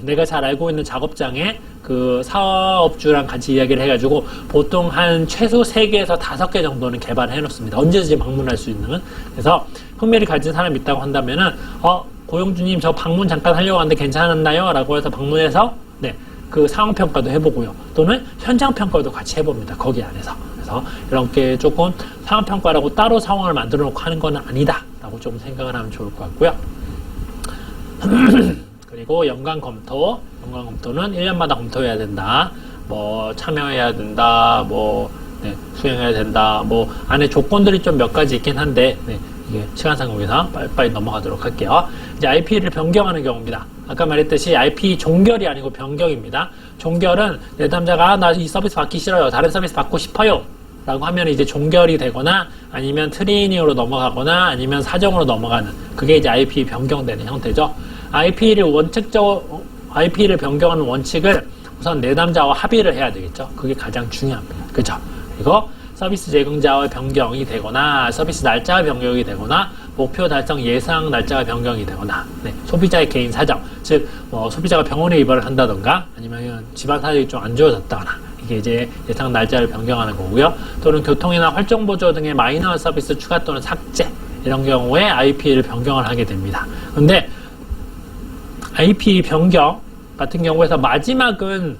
내가 잘 알고 있는 작업장에 그 사업주랑 같이 이야기를 해가지고 보통 한 최소 3개에서 5개 정도는 개발을 해놓습니다. 언제든지 방문할 수 있는. 그래서 흥미를 가진 사람이 있다고 한다면은 고용주님 저 방문 잠깐 하려고 하는데 괜찮았나요? 라고 해서 방문해서 그 상황평가도 해보고요. 또는 현장평가도 같이 해봅니다. 거기 안에서. 그래서 이렇게 조금 상황평가라고 따로 상황을 만들어 놓고 하는 건 아니다 라고 좀 생각을 하면 좋을 것 같고요. 그리고 연간 검토는 1년마다 검토해야 된다. 참여해야 된다. 수행해야 된다. 안에 조건들이 좀 몇 가지 있긴 한데, 이게 시간상 관계상 빨리빨리 넘어가도록 할게요. 이제 IP를 변경하는 경우입니다. 아까 말했듯이 IP 종결이 아니고 변경입니다. 종결은 내담자가 나 이 서비스 받기 싫어요. 다른 서비스 받고 싶어요. 라고 하면 이제 종결이 되거나 아니면 트레이닝으로 넘어가거나 아니면 사정으로 넘어가는, 그게 이제 IP 변경되는 형태죠. IP를 변경하는 원칙을 우선 내담자와 합의를 해야 되겠죠. 그게 가장 중요합니다. 그죠? 그리고 서비스 제공자와 변경이 되거나 서비스 날짜가 변경이 되거나 목표 달성 예상 날짜가 변경이 되거나 소비자의 개인 사정, 즉 소비자가 병원에 입원을 한다던가 아니면 집안 사정이 좀 안 좋아졌다거나, 이게 이제 예상 날짜를 변경하는 거고요. 또는 교통이나 활동보조 등의 마이너한 서비스 추가 또는 삭제, 이런 경우에 IP를 변경을 하게 됩니다. 근데 IP 변경 같은 경우에서 마지막은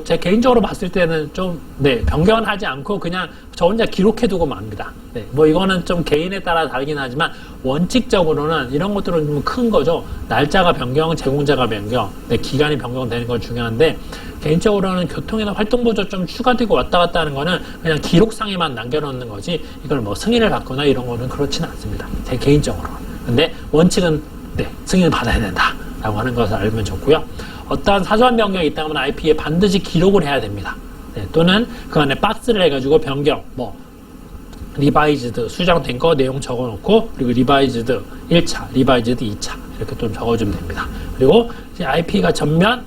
제 개인적으로 봤을 때는 좀 변경은 하지 않고 그냥 저 혼자 기록해두고 맙니다. 이거는 좀 개인에 따라 다르긴 하지만 원칙적으로는 이런 것들은 좀 큰 거죠. 날짜가 변경, 제공자가 변경, 기간이 변경되는 건 중요한데, 개인적으로는 교통이나 활동보조 좀 추가되고 왔다 갔다 하는 거는 그냥 기록상에만 남겨놓는 거지, 이걸 승인을 받거나 이런 거는 그렇지는 않습니다. 제 개인적으로. 근데 원칙은 승인을 받아야 된다 라고 하는 것을 알면 좋고요. 어떠한 사소한 변경이 있다면 IP에 반드시 기록을 해야 됩니다. 또는 그 안에 박스를 해가지고 변경, 리바이즈드 수정된 거 내용 적어놓고, 그리고 리바이즈드 1차, 리바이즈드 2차 이렇게 좀 적어주면 됩니다. 그리고 이제 IP가 전면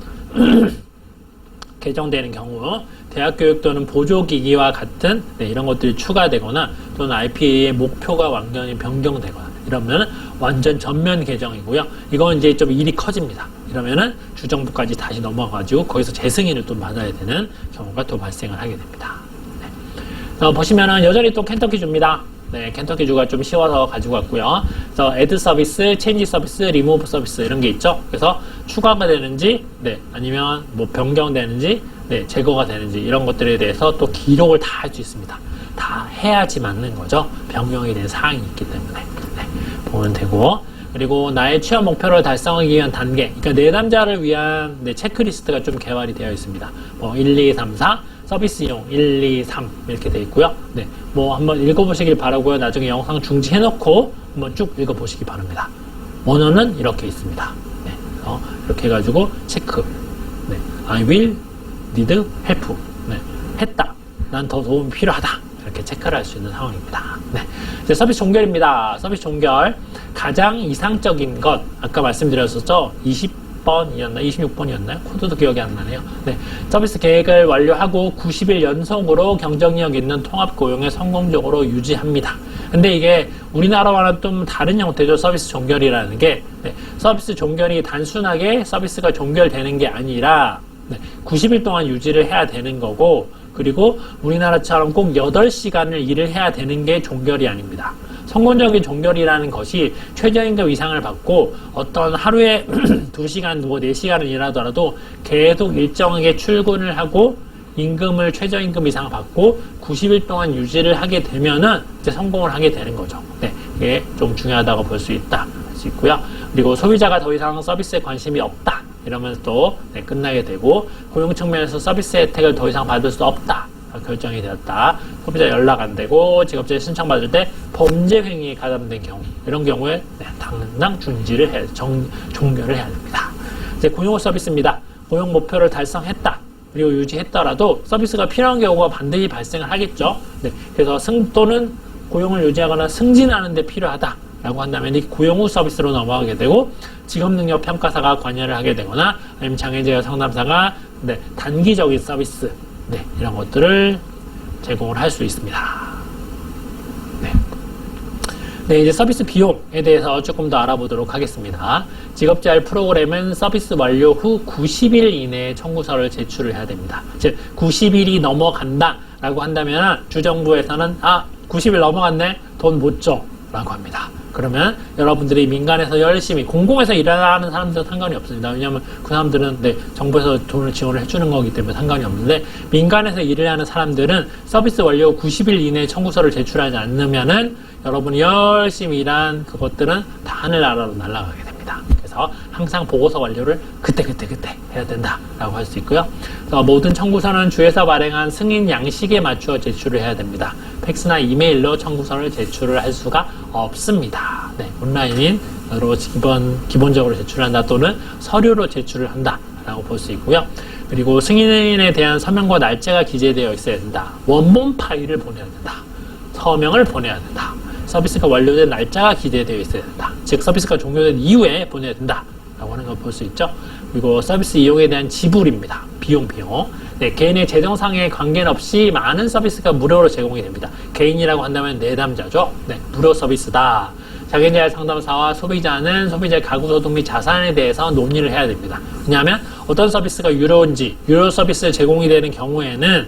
개정되는 경우 대학교육 또는 보조기기와 같은 이런 것들이 추가되거나 또는 IP의 목표가 완전히 변경되거나 이러면 완전 전면 개정이고요. 이건 이제 좀 일이 커집니다. 이러면은 주정부까지 다시 넘어가가지고 거기서 재승인을 또 받아야 되는 경우가 또 발생을 하게 됩니다. 보시면은 여전히 또 켄터키 주입니다. 네, 켄터키 주가 좀 쉬워서 가지고 왔고요. 그래서 add 서비스, change 서비스, remove 서비스 이런 게 있죠. 그래서 추가가 되는지, 네, 아니면 뭐 변경되는지, 네, 제거가 되는지 이런 것들에 대해서 또 기록을 다 할 수 있습니다. 다 해야지 맞는 거죠. 변경이 된 사항이 있기 때문에. 네, 보면 되고. 그리고 나의 취업 목표를 달성하기 위한 단계, 그러니까 내담자를 위한 체크리스트가 좀 개발이 되어 있습니다. 뭐 1, 2, 3, 4, 서비스용 1, 2, 3 이렇게 되어 있고요. 네, 뭐 한번 읽어보시길 바라고요. 나중에 영상 중지해놓고 한번 쭉 읽어보시기 바랍니다. 원어는 이렇게 있습니다. 네, 이렇게 해가지고 체크. 네, I will need help. 네, 했다. 난 더 도움이 필요하다. 이렇게 체크를 할 수 있는 상황입니다. 네, 이제 서비스 종결입니다. 서비스 종결. 가장 이상적인 것, 아까 말씀드렸었죠? 20번이었나? 26번이었나요? 코드도 기억이 안 나네요. 네. 서비스 계획을 완료하고 90일 연속으로 경쟁력 있는 통합 고용을 성공적으로 유지합니다. 근데 이게 우리나라와는 좀 다른 형태죠. 서비스 종결이라는 게. 네. 서비스 종결이 단순하게 서비스가 종결되는 게 아니라 90일 동안 유지를 해야 되는 거고, 그리고 우리나라처럼 꼭 8시간을 일을 해야 되는 게 종결이 아닙니다. 성공적인 종결이라는 것이 최저임금 이상을 받고 어떤 하루에 2시간, 뭐 4시간을 일하더라도 계속 일정하게 출근을 하고 임금을 최저임금 이상 받고 90일 동안 유지를 하게 되면은 이제 성공을 하게 되는 거죠. 네, 이게 좀 중요하다고 볼 수 있다. 할 수 있고요. 그리고 소비자가 더 이상 서비스에 관심이 없다. 이러면서 또 끝나게 되고, 고용 측면에서 서비스 혜택을 더 이상 받을 수 없다. 결정이 되었다. 소비자 연락 안 되고 직업자에 신청받을 때 범죄 행위에 가담된 경우, 이런 경우에 당장 중지를 종결을 해야 됩니다. 이제 고용 서비스입니다. 고용 목표를 달성했다. 그리고 유지했더라도 서비스가 필요한 경우가 반드시 발생을 하겠죠. 네, 그래서 또는 고용을 유지하거나 승진하는 데 필요하다. 라고 한다면 이 고용 후 서비스로 넘어가게 되고, 직업능력 평가사가 관여를 하게 되거나 아니면 장애재활 상담사가 단기적인 서비스 이런 것들을 제공을 할 수 있습니다. 네, 이제 서비스 비용에 대해서 조금 더 알아보도록 하겠습니다. 직업재활 프로그램은 서비스 완료 후 90일 이내에 청구서를 제출을 해야 됩니다. 즉 90일이 넘어간다 라고 한다면 주정부에서는 90일 넘어갔네? 돈 못 줘 라고 합니다. 그러면 여러분들이 민간에서 열심히, 공공에서 일하는 사람들은 상관이 없습니다. 왜냐하면 그 사람들은 정부에서 돈을 지원을 해주는 거기 때문에 상관이 없는데, 민간에서 일을 하는 사람들은 서비스 완료 90일 이내에 청구서를 제출하지 않으면은 여러분이 열심히 일한 그것들은 다 하늘나라로 날아가게 됩니다. 그래서 항상 보고서 완료를 그때 해야 된다라고 할 수 있고요. 그래서 모든 청구서는 주에서 발행한 승인 양식에 맞추어 제출을 해야 됩니다. 팩스나 이메일로 청구서를 제출을 할 수가 없습니다. 네, 온라인으로 기본적으로 제출한다 또는 서류로 제출을 한다라고 볼 수 있고요. 그리고 승인에 대한 서명과 날짜가 기재되어 있어야 된다. 원본 파일을 보내야 된다. 서명을 보내야 된다. 서비스가 완료된 날짜가 기재되어 있어야 된다. 즉 서비스가 종료된 이후에 보내야 된다 라고 하는 걸 볼 수 있죠. 그리고 서비스 이용에 대한 지불입니다. 비용. 네, 개인의 재정상에 관계없이 많은 서비스가 무료로 제공이 됩니다. 개인이라고 한다면 내담자죠. 네, 무료 서비스다. 장애재활 상담사와 소비자는 소비자의 가구 소득 및 자산에 대해서 논의를 해야 됩니다. 왜냐하면 어떤 서비스가 유료인지, 유료 서비스 제공이 되는 경우에는,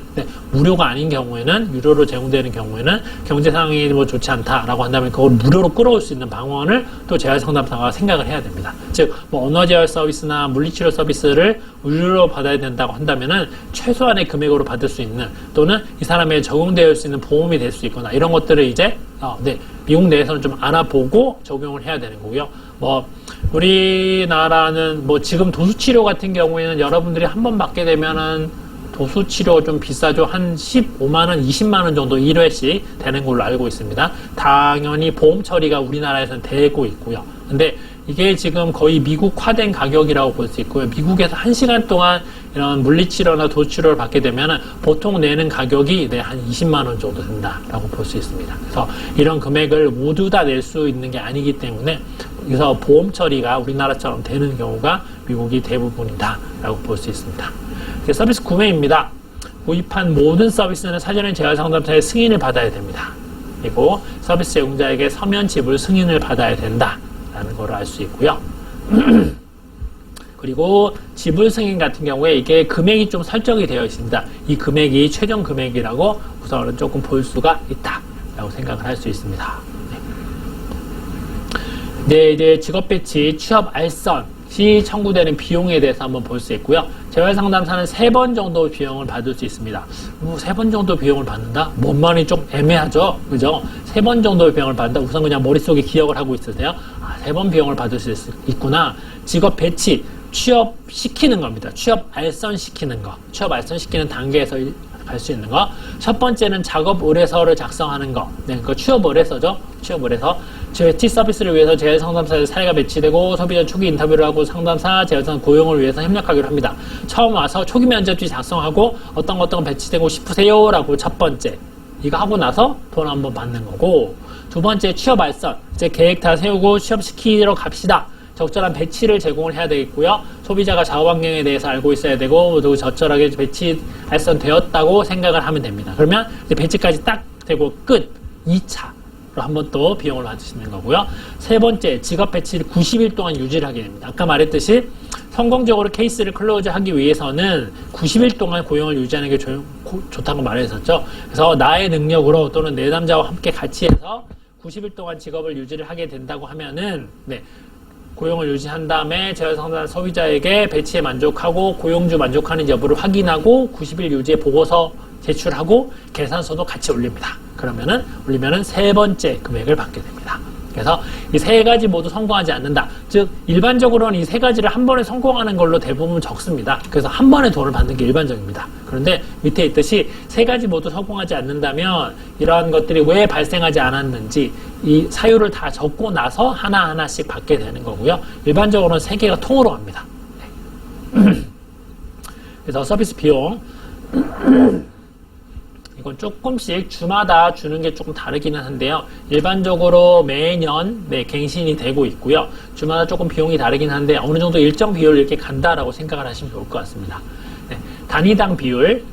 무료가 아닌 경우에는, 유료로 제공되는 경우에는 경제 상황이 좋지 않다라고 한다면 그걸 무료로 끌어올 수 있는 방안을 또 재활 상담사가 생각을 해야 됩니다. 즉, 언어 재활 서비스나 물리치료 서비스를 무료로 받아야 된다고 한다면은 최소한의 금액으로 받을 수 있는, 또는 이 사람에 적용되어 수 있는 보험이 될 수 있거나 이런 것들을 이제 미국 내에서는 좀 알아보고 적용을 해야 되는 거고요. 우리나라는 지금 도수치료 같은 경우에는 여러분들이 한 번 받게 되면은 도수치료 좀 비싸죠. 한 15만원, 20만원 정도 1회씩 되는 걸로 알고 있습니다. 당연히 보험 처리가 우리나라에서는 되고 있고요. 근데 이게 지금 거의 미국화된 가격이라고 볼 수 있고요. 미국에서 1시간 동안 이런 물리치료나 도치료를 받게 되면 보통 내는 가격이 한 20만 원 정도 된다라고 볼 수 있습니다. 그래서 이런 금액을 모두 다 낼 수 있는 게 아니기 때문에 그래서 보험 처리가 우리나라처럼 되는 경우가 미국이 대부분이다라고 볼 수 있습니다. 서비스 구매입니다. 구입한 모든 서비스는 사전에 재활상담사의 승인을 받아야 됩니다. 그리고 서비스 제공자에게 서면 지불 승인을 받아야 된다라는 걸 알 수 있고요. 그리고 지불 승인 같은 경우에 이게 금액이 좀 설정이 되어 있습니다. 이 금액이 최종 금액이라고 우선은 조금 볼 수가 있다라고 생각을 할 수 있습니다. 네, 이제 직업 배치, 취업 알선시 청구되는 비용에 대해서 한번 볼 수 있고요. 재활상담사는 3번 정도 비용을 받을 수 있습니다. 3번 정도 비용을 받는다? 뭔 말이 좀 애매하죠? 그죠? 3번 정도 비용을 받는다? 우선 그냥 머릿속에 기억을 하고 있으세요. 3번 비용을 받을 수 있구나. 직업 배치, 취업시키는 겁니다. 취업 알선시키는 거. 취업 알선시키는 단계에서 갈 수 있는 거. 첫 번째는 작업 의뢰서를 작성하는 거. 네, 그 취업 의뢰서죠. 취업 의뢰서. 배치 서비스를 위해서 재활상담사의 사례가 배치되고 소비자 초기 인터뷰를 하고 상담사, 재활상담 고용을 위해서 협력하기로 합니다. 처음 와서 초기 면접지 작성하고 어떤 배치되고 싶으세요? 라고 첫 번째. 이거 하고 나서 돈 한번 받는 거고, 두 번째 취업 알선. 이제 계획 다 세우고 취업시키러 갑시다. 적절한 배치를 제공을 해야 되겠고요. 소비자가 좌우 환경에 대해서 알고 있어야 되고, 또 적절하게 배치 알선되었다고 생각을 하면 됩니다. 그러면 이제 배치까지 딱 되고 끝. 2차로 한번 또 비용을 받으시는 거고요. 세 번째, 직업 배치를 90일 동안 유지를 하게 됩니다. 아까 말했듯이 성공적으로 케이스를 클로즈 하기 위해서는 90일 동안 고용을 유지하는 게 좋다고 말했었죠. 그래서 나의 능력으로 또는 내담자와 함께 같이 해서 90일 동안 직업을 유지를 하게 된다고 하면은, 네. 고용을 유지한 다음에 재활상담 소비자에게 배치에 만족하고 고용주 만족하는 여부를 확인하고 90일 유지의 보고서 제출하고 계산서도 같이 올립니다. 올리면은 세 번째 금액을 받게 됩니다. 그래서 이 세 가지 모두 성공하지 않는다. 즉 일반적으로는 이 세 가지를 한 번에 성공하는 걸로 대부분 적습니다. 그래서 한 번에 돈을 받는 게 일반적입니다. 그런데 밑에 있듯이 세 가지 모두 성공하지 않는다면 이러한 것들이 왜 발생하지 않았는지 이 사유를 다 적고 나서 하나하나씩 받게 되는 거고요. 일반적으로는 세 개가 통으로 합니다. 네. 그래서 서비스 비용 이건 조금씩 주마다 주는 게 조금 다르기는 한데요. 일반적으로 매년 갱신이 되고 있고요. 주마다 조금 비용이 다르긴 한데 어느 정도 일정 비율 이렇게 간다라고 생각을 하시면 좋을 것 같습니다. 네, 단위당 비율,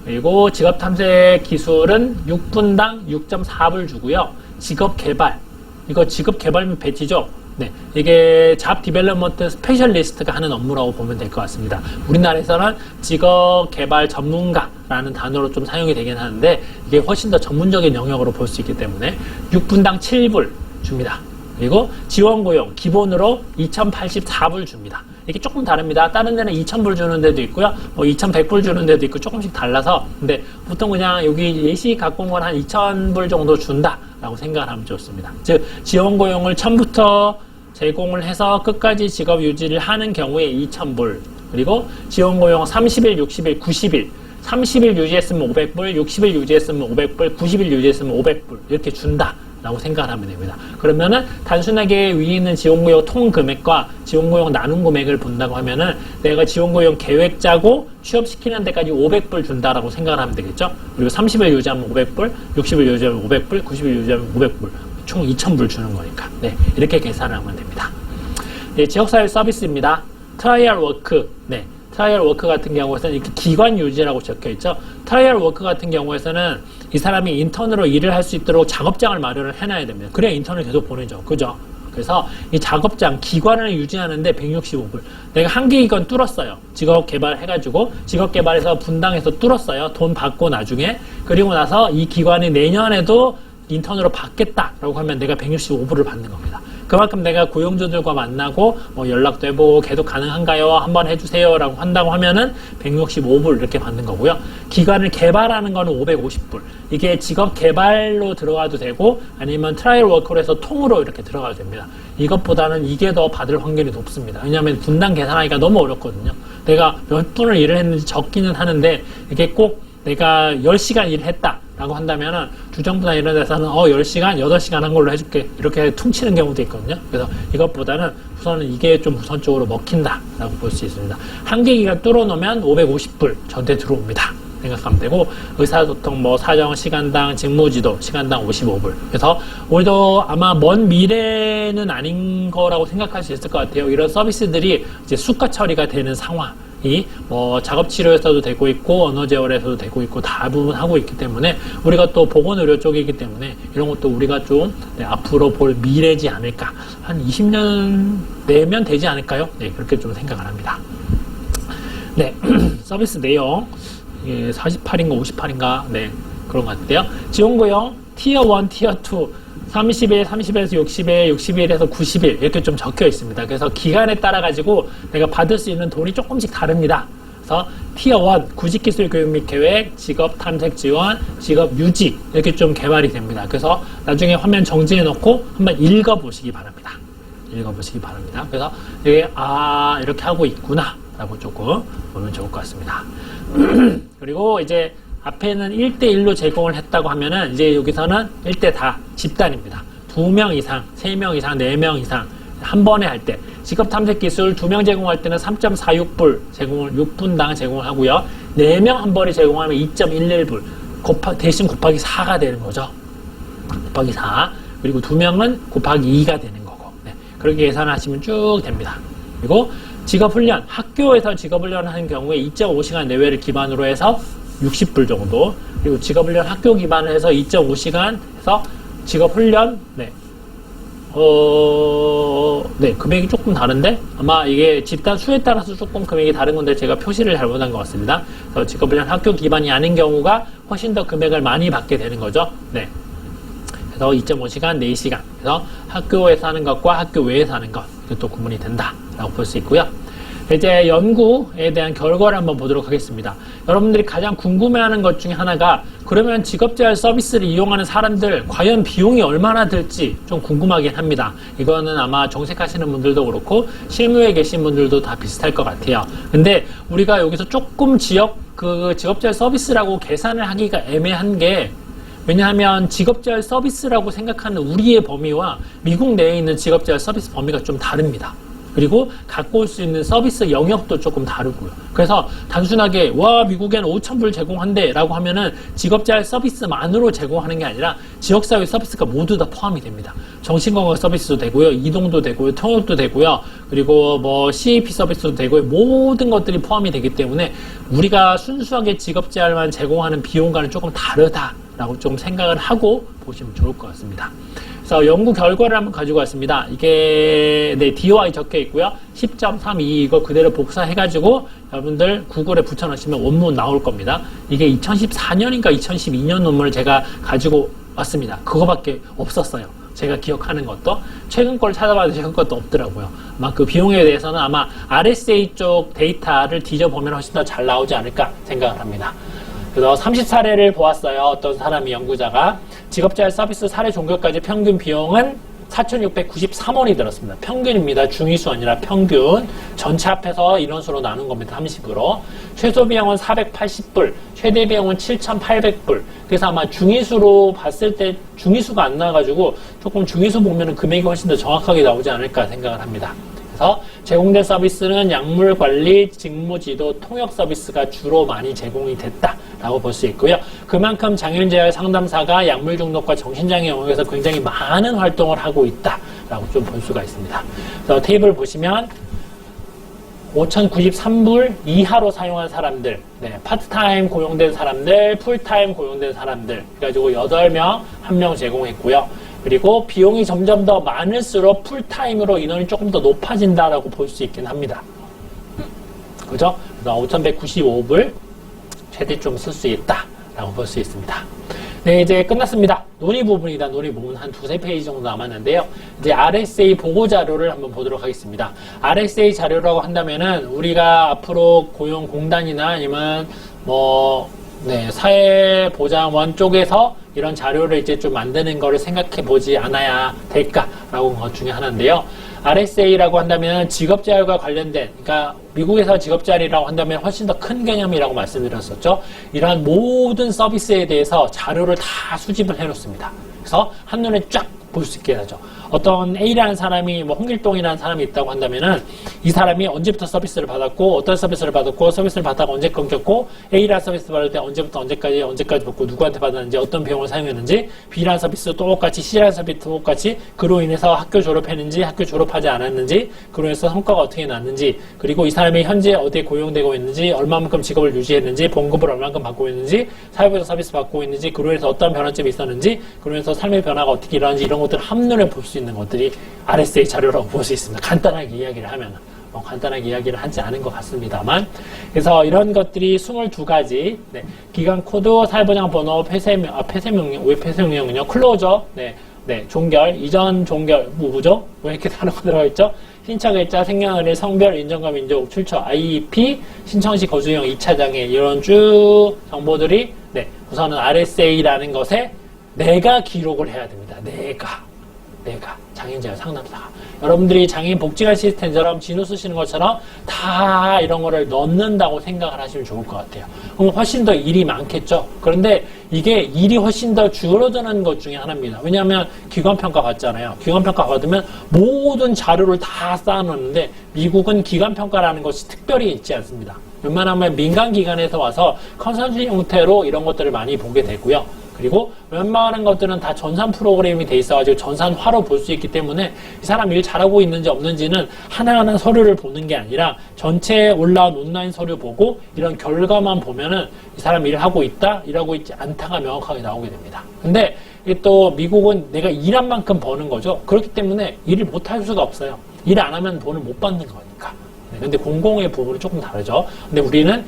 그리고 직업 탐색 기술은 6분당 6.4불 주고요. 직업 개발, 이거 직업 개발 및 배치죠. 네, 이게 잡 디벨롭먼트 스페셜리스트가 하는 업무라고 보면 될 것 같습니다. 우리나라에서는 직업 개발 전문가라는 단어로 좀 사용이 되긴 하는데 이게 훨씬 더 전문적인 영역으로 볼 수 있기 때문에 6분당 7불 줍니다. 그리고 지원 고용 기본으로 2,084불 줍니다. 이게 조금 다릅니다. 다른 데는 2,000불 주는 데도 있고요. 2,100불 주는 데도 있고 조금씩 달라서 근데 보통 그냥 여기 예시 갖고 온 건 한 2,000불 정도 준다라고 생각을 하면 좋습니다. 즉 지원 고용을 처음부터 제공을 해서 끝까지 직업 유지를 하는 경우에 2,000불 그리고 지원 고용 30일, 60일, 90일 30일 유지했으면 500불, 60일 유지했으면 500불, 90일 유지했으면 500불 이렇게 준다라고 생각을 하면 됩니다. 그러면은 단순하게 위에 있는 지원고용 통 금액과 지원고용 나눈 금액을 본다고 하면은 내가 지원고용 계획 짜고 취업시키는 데까지 500불 준다라고 생각을 하면 되겠죠. 그리고 30일 유지하면 500불, 60일 유지하면 500불, 90일 유지하면 500불 총 2,000불 주는 거니까 이렇게 계산을 하면 됩니다. 지역사회 서비스입니다. 트라이얼 워크 트라이얼 워크 같은 경우에서는 이렇게 기관 유지라고 적혀 있죠. 트라이얼 워크 같은 경우에서는 이 사람이 인턴으로 일을 할 수 있도록 작업장을 마련을 해놔야 됩니다. 그래야 인턴을 계속 보내죠. 그죠? 그래서 이 작업장, 기관을 유지하는데 165불. 내가 한 기관 뚫었어요. 직업 개발해가지고, 직업 개발해서 분당해서 뚫었어요. 돈 받고 나중에. 그리고 나서 이 기관이 내년에도 인턴으로 받겠다라고 하면 내가 165불을 받는 겁니다. 그만큼 내가 고용주들과 만나고 연락도 해보고 계속 가능한가요? 한번 해주세요 라고 한다고 하면은 165불 이렇게 받는 거고요. 기관을 개발하는 거는 550불. 이게 직업 개발로 들어가도 되고 아니면 트라이얼 워크로 해서 통으로 이렇게 들어가도 됩니다. 이것보다는 이게 더 받을 확률이 높습니다. 왜냐하면 분당 계산하기가 너무 어렵거든요. 내가 몇 분을 일을 했는지 적기는 하는데 이게 꼭 내가 10시간 일을 했다 라고 라고 한다면은 주정부나 이런 데서는 10시간, 8시간 한 걸로 해줄게. 이렇게 퉁치는 경우도 있거든요. 그래서 이것보다는 우선은 이게 좀 우선적으로 먹힌다 라고 볼 수 있습니다. 한개 기간 뚫어놓으면 550불 전대 들어옵니다. 생각하면 되고, 의사소통, 사정, 시간당, 직무지도, 시간당 55불. 그래서 우리도 아마 먼 미래는 아닌 거라고 생각할 수 있을 것 같아요. 이런 서비스들이 이제 수가 처리가 되는 상황이 작업치료에서도 되고 있고, 언어재활에서도 되고 있고, 대부분 하고 있기 때문에, 우리가 또 보건의료 쪽이기 때문에, 이런 것도 우리가 좀, 앞으로 볼 미래지 않을까. 한 20년 내면 되지 않을까요? 네, 그렇게 좀 생각을 합니다. 네, 서비스 내용. 48인가 58인가 네 그런 것 같아요. 지원구형 티어 1, 티어 2 30일, 30일에서 60일, 60일에서 90일 이렇게 좀 적혀 있습니다. 그래서 기간에 따라 가지고 내가 받을 수 있는 돈이 조금씩 다릅니다. 그래서 티어 1 구직기술 교육 및 계획, 직업 탐색 지원, 직업 유지 이렇게 좀 개발이 됩니다. 그래서 나중에 화면 정지해 놓고 한번 읽어보시기 바랍니다. 읽어보시기 바랍니다. 그래서 이게 이렇게 하고 있구나 라고 조금 보면 좋을 것 같습니다. 그리고 이제 앞에는 1대1로 제공을 했다고 하면은 이제 여기서는 1대 다 집단입니다. 2명 이상, 3명 이상, 4명 이상 한 번에 할 때 직업 탐색 기술 2명 제공할 때는 3.46불 제공을 6분당 제공을 하고요. 4명 한 번에 제공하면 2.11불 대신 곱하기 4가 되는 거죠. 곱하기 4 그리고 2명은 곱하기 2가 되는 거고 네. 그렇게 계산하시면 쭉 됩니다. 그리고 직업훈련, 학교에서 직업훈련을 하는 경우에 2.5시간 내외를 기반으로 해서 60불 정도, 그리고 직업훈련 학교 기반을 해서 2.5시간 해서 직업훈련, 네, 금액이 조금 다른데, 아마 이게 집단 수에 따라서 조금 금액이 다른 건데 제가 표시를 잘못한 것 같습니다. 그래서 직업훈련 학교 기반이 아닌 경우가 훨씬 더 금액을 많이 받게 되는 거죠. 네. 그래서 2.5시간, 4시간. 그래서 학교에서 하는 것과 학교 외에서 하는 것, 이것도 구분이 된다라고 볼 수 있고요. 이제 연구에 대한 결과를 한번 보도록 하겠습니다. 여러분들이 가장 궁금해하는 것 중에 하나가 그러면 직업재활 서비스를 이용하는 사람들 과연 비용이 얼마나 들지 좀 궁금하긴 합니다. 이거는 아마 정색하시는 분들도 그렇고 실무에 계신 분들도 다 비슷할 것 같아요. 근데 우리가 여기서 조금 직업재활 서비스라고 계산을 하기가 애매한 게 왜냐하면 직업재활 서비스라고 생각하는 우리의 범위와 미국 내에 있는 직업재활 서비스 범위가 좀 다릅니다. 그리고 갖고 올 수 있는 서비스 영역도 조금 다르고요. 그래서 단순하게 미국엔 5,000불 제공한대 라고 하면은 직업재활 서비스만으로 제공하는 게 아니라 지역사회 서비스가 모두 다 포함이 됩니다. 정신건강 서비스도 되고요. 이동도 되고요. 통역도 되고요. 그리고 CAP 서비스도 되고요. 모든 것들이 포함이 되기 때문에 우리가 순수하게 직업재활만 제공하는 비용과는 조금 다르다라고 좀 생각을 하고 보시면 좋을 것 같습니다. 그래서 연구 결과를 한번 가지고 왔습니다. 이게 DOI 적혀 있고요. 10.32 이거 그대로 복사해가지고 여러분들 구글에 붙여넣으시면 원문 나올 겁니다. 이게 2014년인가 2012년 논문을 제가 가지고 왔습니다. 그거밖에 없었어요. 제가 기억하는 것도 최근 걸 찾아봐도 최근 것도 없더라고요. 아마 그 비용에 대해서는 아마 RSA 쪽 데이터를 뒤져보면 훨씬 더 잘 나오지 않을까 생각을 합니다. 그래서 30사례를 보았어요. 어떤 사람이 연구자가 직업재활 서비스 사례 종결까지 평균 비용은 4,693원이 들었습니다. 평균입니다. 중위수 아니라 평균. 전체 합해서 인원수로 나눈 겁니다. 30으로. 최소 비용은 480불, 최대 비용은 7,800불. 그래서 아마 중위수로 봤을 때 중위수가 안 나와가지고 조금 중위수 보면은 금액이 훨씬 더 정확하게 나오지 않을까 생각을 합니다. 그래서 제공된 서비스는 약물 관리, 직무지도, 통역 서비스가 주로 많이 제공이 됐다라고 볼 수 있고요. 그만큼 장애인재활 상담사가 약물 중독과 정신장애 영역에서 굉장히 많은 활동을 하고 있다라고 좀 볼 수가 있습니다. 그래서 테이블 보시면 5,093불 이하로 사용한 사람들, 파트타임 고용된 사람들, 풀타임 고용된 사람들, 그래가지고 8명, 1명 제공했고요. 그리고 비용이 점점 더 많을수록 풀타임으로 인원이 조금 더 높아진다라고 볼 수 있긴 합니다. 그죠? 그래서 5,195불 최대 좀 쓸 수 있다라고 볼 수 있습니다. 네, 이제 끝났습니다. 논의 부분이다. 논의 부분 한 2-3페이지 정도 남았는데요. 이제 RSA 보고 자료를 한번 보도록 하겠습니다. RSA 자료라고 한다면은 우리가 앞으로 고용공단이나 아니면 사회보장원 쪽에서 이런 자료를 이제 좀 만드는 거를 생각해 보지 않아야 될까라고 한 것 중에 하나인데요. RSA라고 한다면 직업자율과 관련된, 그러니까 미국에서 직업자율이라고 한다면 훨씬 더 큰 개념이라고 말씀드렸었죠. 이러한 모든 서비스에 대해서 자료를 다 수집을 해놓습니다. 그래서 한눈에 쫙 볼 수 있게 하죠. 어떤 A라는 사람이, 뭐 홍길동이라는 사람이 있다고 한다면은 이 사람이 언제부터 서비스를 받았고, 어떤 서비스를 받았고, 서비스를 받다가 언제 끊겼고, A라는 서비스 받을 때 언제부터 언제까지 받고, 누구한테 받았는지, 어떤 비용을 사용했는지, B라는 서비스 똑같이, C라는 서비스 똑같이, 그로 인해서 학교 졸업했는지, 학교 졸업하지 않았는지, 그로 인해서 성과가 어떻게 났는지, 그리고 이 사람이 현재 어디에 고용되고 있는지, 얼마만큼 직업을 유지했는지, 봉급을 얼마만큼 받고 있는지, 사회부에서 서비스 받고 있는지, 그로 인해서 어떤 변화점이 있었는지, 그로 인해서 삶의 변화가 어떻게 일어나는지, 이런 것들을 한눈에 볼 수 있는 것들이 RSA 자료라고 볼 수 있습니다. 간단하게 이야기를 하면, 간단하게 이야기를 하지 않은 것 같습니다만, 그래서 이런 것들이 22가지, 네, 기간 코드, 사회보장 번호, 폐쇄명령, 왜 폐쇄명령은요? 클로저, 종결, 이전 종결, 뭐죠? 왜 이렇게 단어가 들어있죠? 신청일자, 생년월일, 성별, 인종과 민족, 출처, IEP, 신청시 거주형, 2차 장애, 이런 쭉 정보들이, 우선은 RSA라는 것에 내가 기록을 해야 됩니다. 내가 장애인재활 상담사가 여러분들이 장애인 복지관 시스템처럼 진호 쓰시는 것처럼 다 이런 거를 넣는다고 생각을 하시면 좋을 것 같아요. 그럼 훨씬 더 일이 많겠죠. 그런데 이게 일이 훨씬 더 줄어드는 것 중에 하나입니다. 왜냐하면 기관평가 받잖아요. 기관평가 받으면 모든 자료를 다 쌓아놓는데 미국은 기관평가라는 것이 특별히 있지 않습니다. 웬만하면 민간기관에서 와서 컨설팅 형태로 이런 것들을 많이 보게 되고요. 그리고 웬만한 것들은 다 전산 프로그램이 돼 있어가지고 전산화로 볼 수 있기 때문에 이 사람 일 잘하고 있는지 없는지는 하나하나 서류를 보는 게 아니라 전체에 올라온 온라인 서류 보고 이런 결과만 보면은 이 사람 일하고 있다, 일하고 있지 않다가 명확하게 나오게 됩니다. 근데 이게 또 미국은 내가 일한 만큼 버는 거죠. 그렇기 때문에 일을 못 할 수가 없어요. 일 안 하면 돈을 못 받는 거니까. 근데 공공의 부분은 조금 다르죠. 근데 우리는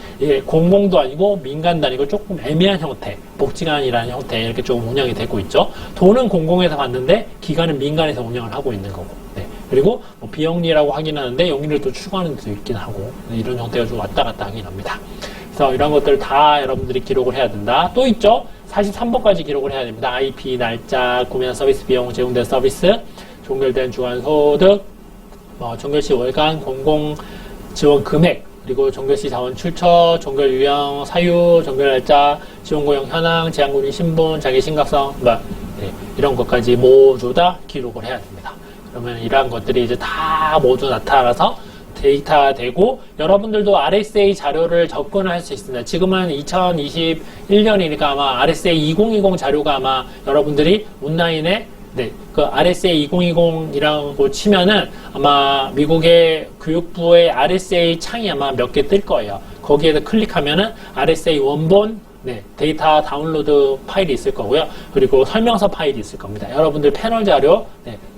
공공도 아니고 민간도 아니고 조금 애매한 형태, 복지관이라는 형태 이렇게 조금 운영이 되고 있죠. 돈은 공공에서 받는데 기관은 민간에서 운영을 하고 있는 거고. 그리고 뭐 비영리라고 하긴 하는데 영리를 또 추구하는 데도 있긴 하고 이런 형태가 좀 왔다 갔다 하긴 합니다. 그래서 이런 것들 다 여러분들이 기록을 해야 된다. 또 있죠. 43번까지 기록을 해야 됩니다. IP, 날짜, 구매한 서비스 비용, 제공된 서비스, 종결된 주간 소득, 종결시 월간 공공 지원 금액, 그리고 종결시 자원 출처, 종결 유형, 사유, 종결 날짜, 지원 고용 현황, 제한군인 신분, 자기 심각성, 이런 것까지 모두 다 기록을 해야 됩니다. 그러면 이러한 것들이 이제 다 모두 나타나서 데이터가 되고 여러분들도 RSA 자료를 접근할 수 있습니다. 지금은 2021년이니까 아마 RSA 2020 자료가 아마 여러분들이 온라인에 그 RSA 2020이라고 치면은 아마 미국의 교육부의 RSA 창이 아마 몇 개 뜰 거예요. 거기에서 클릭하면은 RSA 원본 데이터 다운로드 파일이 있을 거고요. 그리고 설명서 파일이 있을 겁니다. 여러분들 패널 자료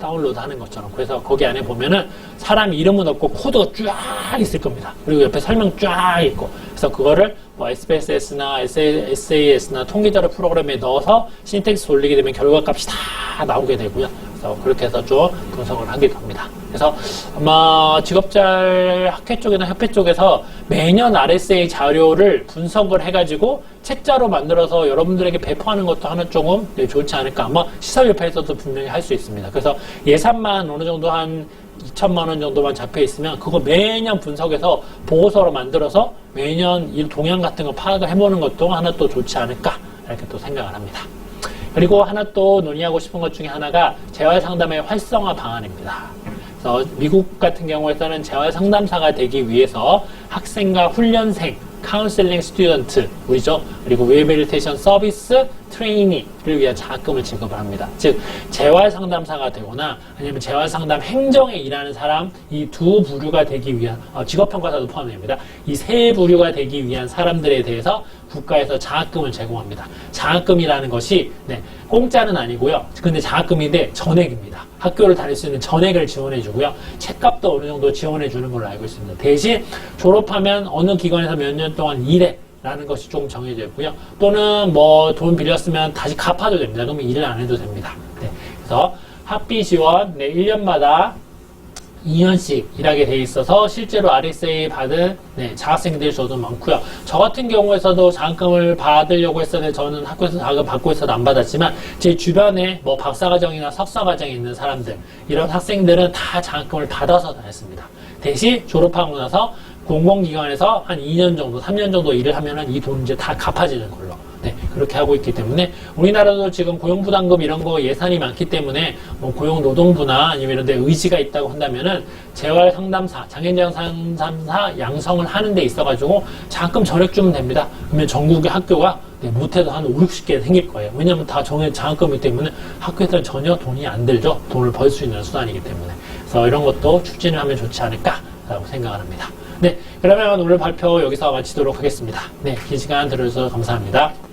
다운로드 하는 것처럼. 그래서 거기 안에 보면은 사람 이름은 없고 코드가 쫙 있을 겁니다. 그리고 옆에 설명 쫙 있고. 그래서 그거를 뭐 SPSS나 SAS나 통계자료 프로그램에 넣어서 신텍스 돌리게 되면 결과값이 다 나오게 되고요. 그래서 그렇게 해서 좀 분석을 하게 됩니다. 그래서 아마 직업잘 학회 쪽이나 협회 쪽에서 매년 RSA 자료를 분석을 해가지고 책자로 만들어서 여러분들에게 배포하는 것도 하나 조금 좋지 않을까. 아마 시설협회에서도 분명히 할 수 있습니다. 그래서 예산만 어느 정도 한 2천만 원 정도만 잡혀 있으면 그거 매년 분석해서 보고서로 만들어서 매년 이 동향 같은 거 파악을 해보는 것도 하나 또 좋지 않을까 이렇게 또 생각을 합니다. 그리고 하나 또 논의하고 싶은 것 중에 하나가 재활상담의 활성화 방안입니다. 그래서 미국 같은 경우에서는 재활상담사가 되기 위해서 학생과 훈련생, 카운셀링 스튜던트, 우리죠. 그리고 리해빌리테이션 서비스 트레이니를 위한 장학금을 지급을 합니다. 즉 재활상담사가 되거나 아니면 재활상담 행정에 일하는 사람 이 두 부류가 되기 위한 직업평가사도 포함됩니다. 이 세 부류가 되기 위한 사람들에 대해서 국가에서 장학금을 제공합니다. 장학금이라는 것이 공짜는 아니고요. 근데 장학금인데 전액입니다. 학교를 다닐 수 있는 전액을 지원해 주고요. 책값도 어느 정도 지원해 주는 걸로 알고 있습니다. 대신 졸업하면 어느 기관에서 몇 년 동안 일해 라는 것이 조금 정해져 있고요. 또는 뭐 돈 빌렸으면 다시 갚아도 됩니다. 그러면 일을 안 해도 됩니다. 그래서 학비 지원 1년마다 2년씩 일하게 돼 있어서 실제로 RSA 받은 장학생들이 저도 많고요. 저 같은 경우에서도 장학금을 받으려고 했었는데 저는 학교에서 장학금 받고 있어도 안 받았지만 제 주변에 뭐 박사과정이나 석사과정에 있는 사람들 이런 학생들은 다 장학금을 받아서 다녔습니다. 대신 졸업하고 나서 공공기관에서 한 2년 정도, 3년 정도 일을 하면은 이 돈 이제 다 갚아지는 걸로. 그렇게 하고 있기 때문에 우리나라도 지금 고용부담금 이런 거 예산이 많기 때문에 뭐 고용노동부나 아니면 이런 데 의지가 있다고 한다면은 재활상담사, 장애인재활상담사 양성을 하는 데 있어가지고 장학금 전액 주면 됩니다. 그러면 전국의 학교가 못해도 한 5, 60개 생길 거예요. 왜냐면 다 정해진 장학금이기 때문에 학교에서는 전혀 돈이 안 들죠. 돈을 벌 수 있는 수단이기 때문에. 그래서 이런 것도 추진을 하면 좋지 않을까라고 생각을 합니다. 그러면 오늘 발표 여기서 마치도록 하겠습니다. 긴 시간 들어주셔서 감사합니다.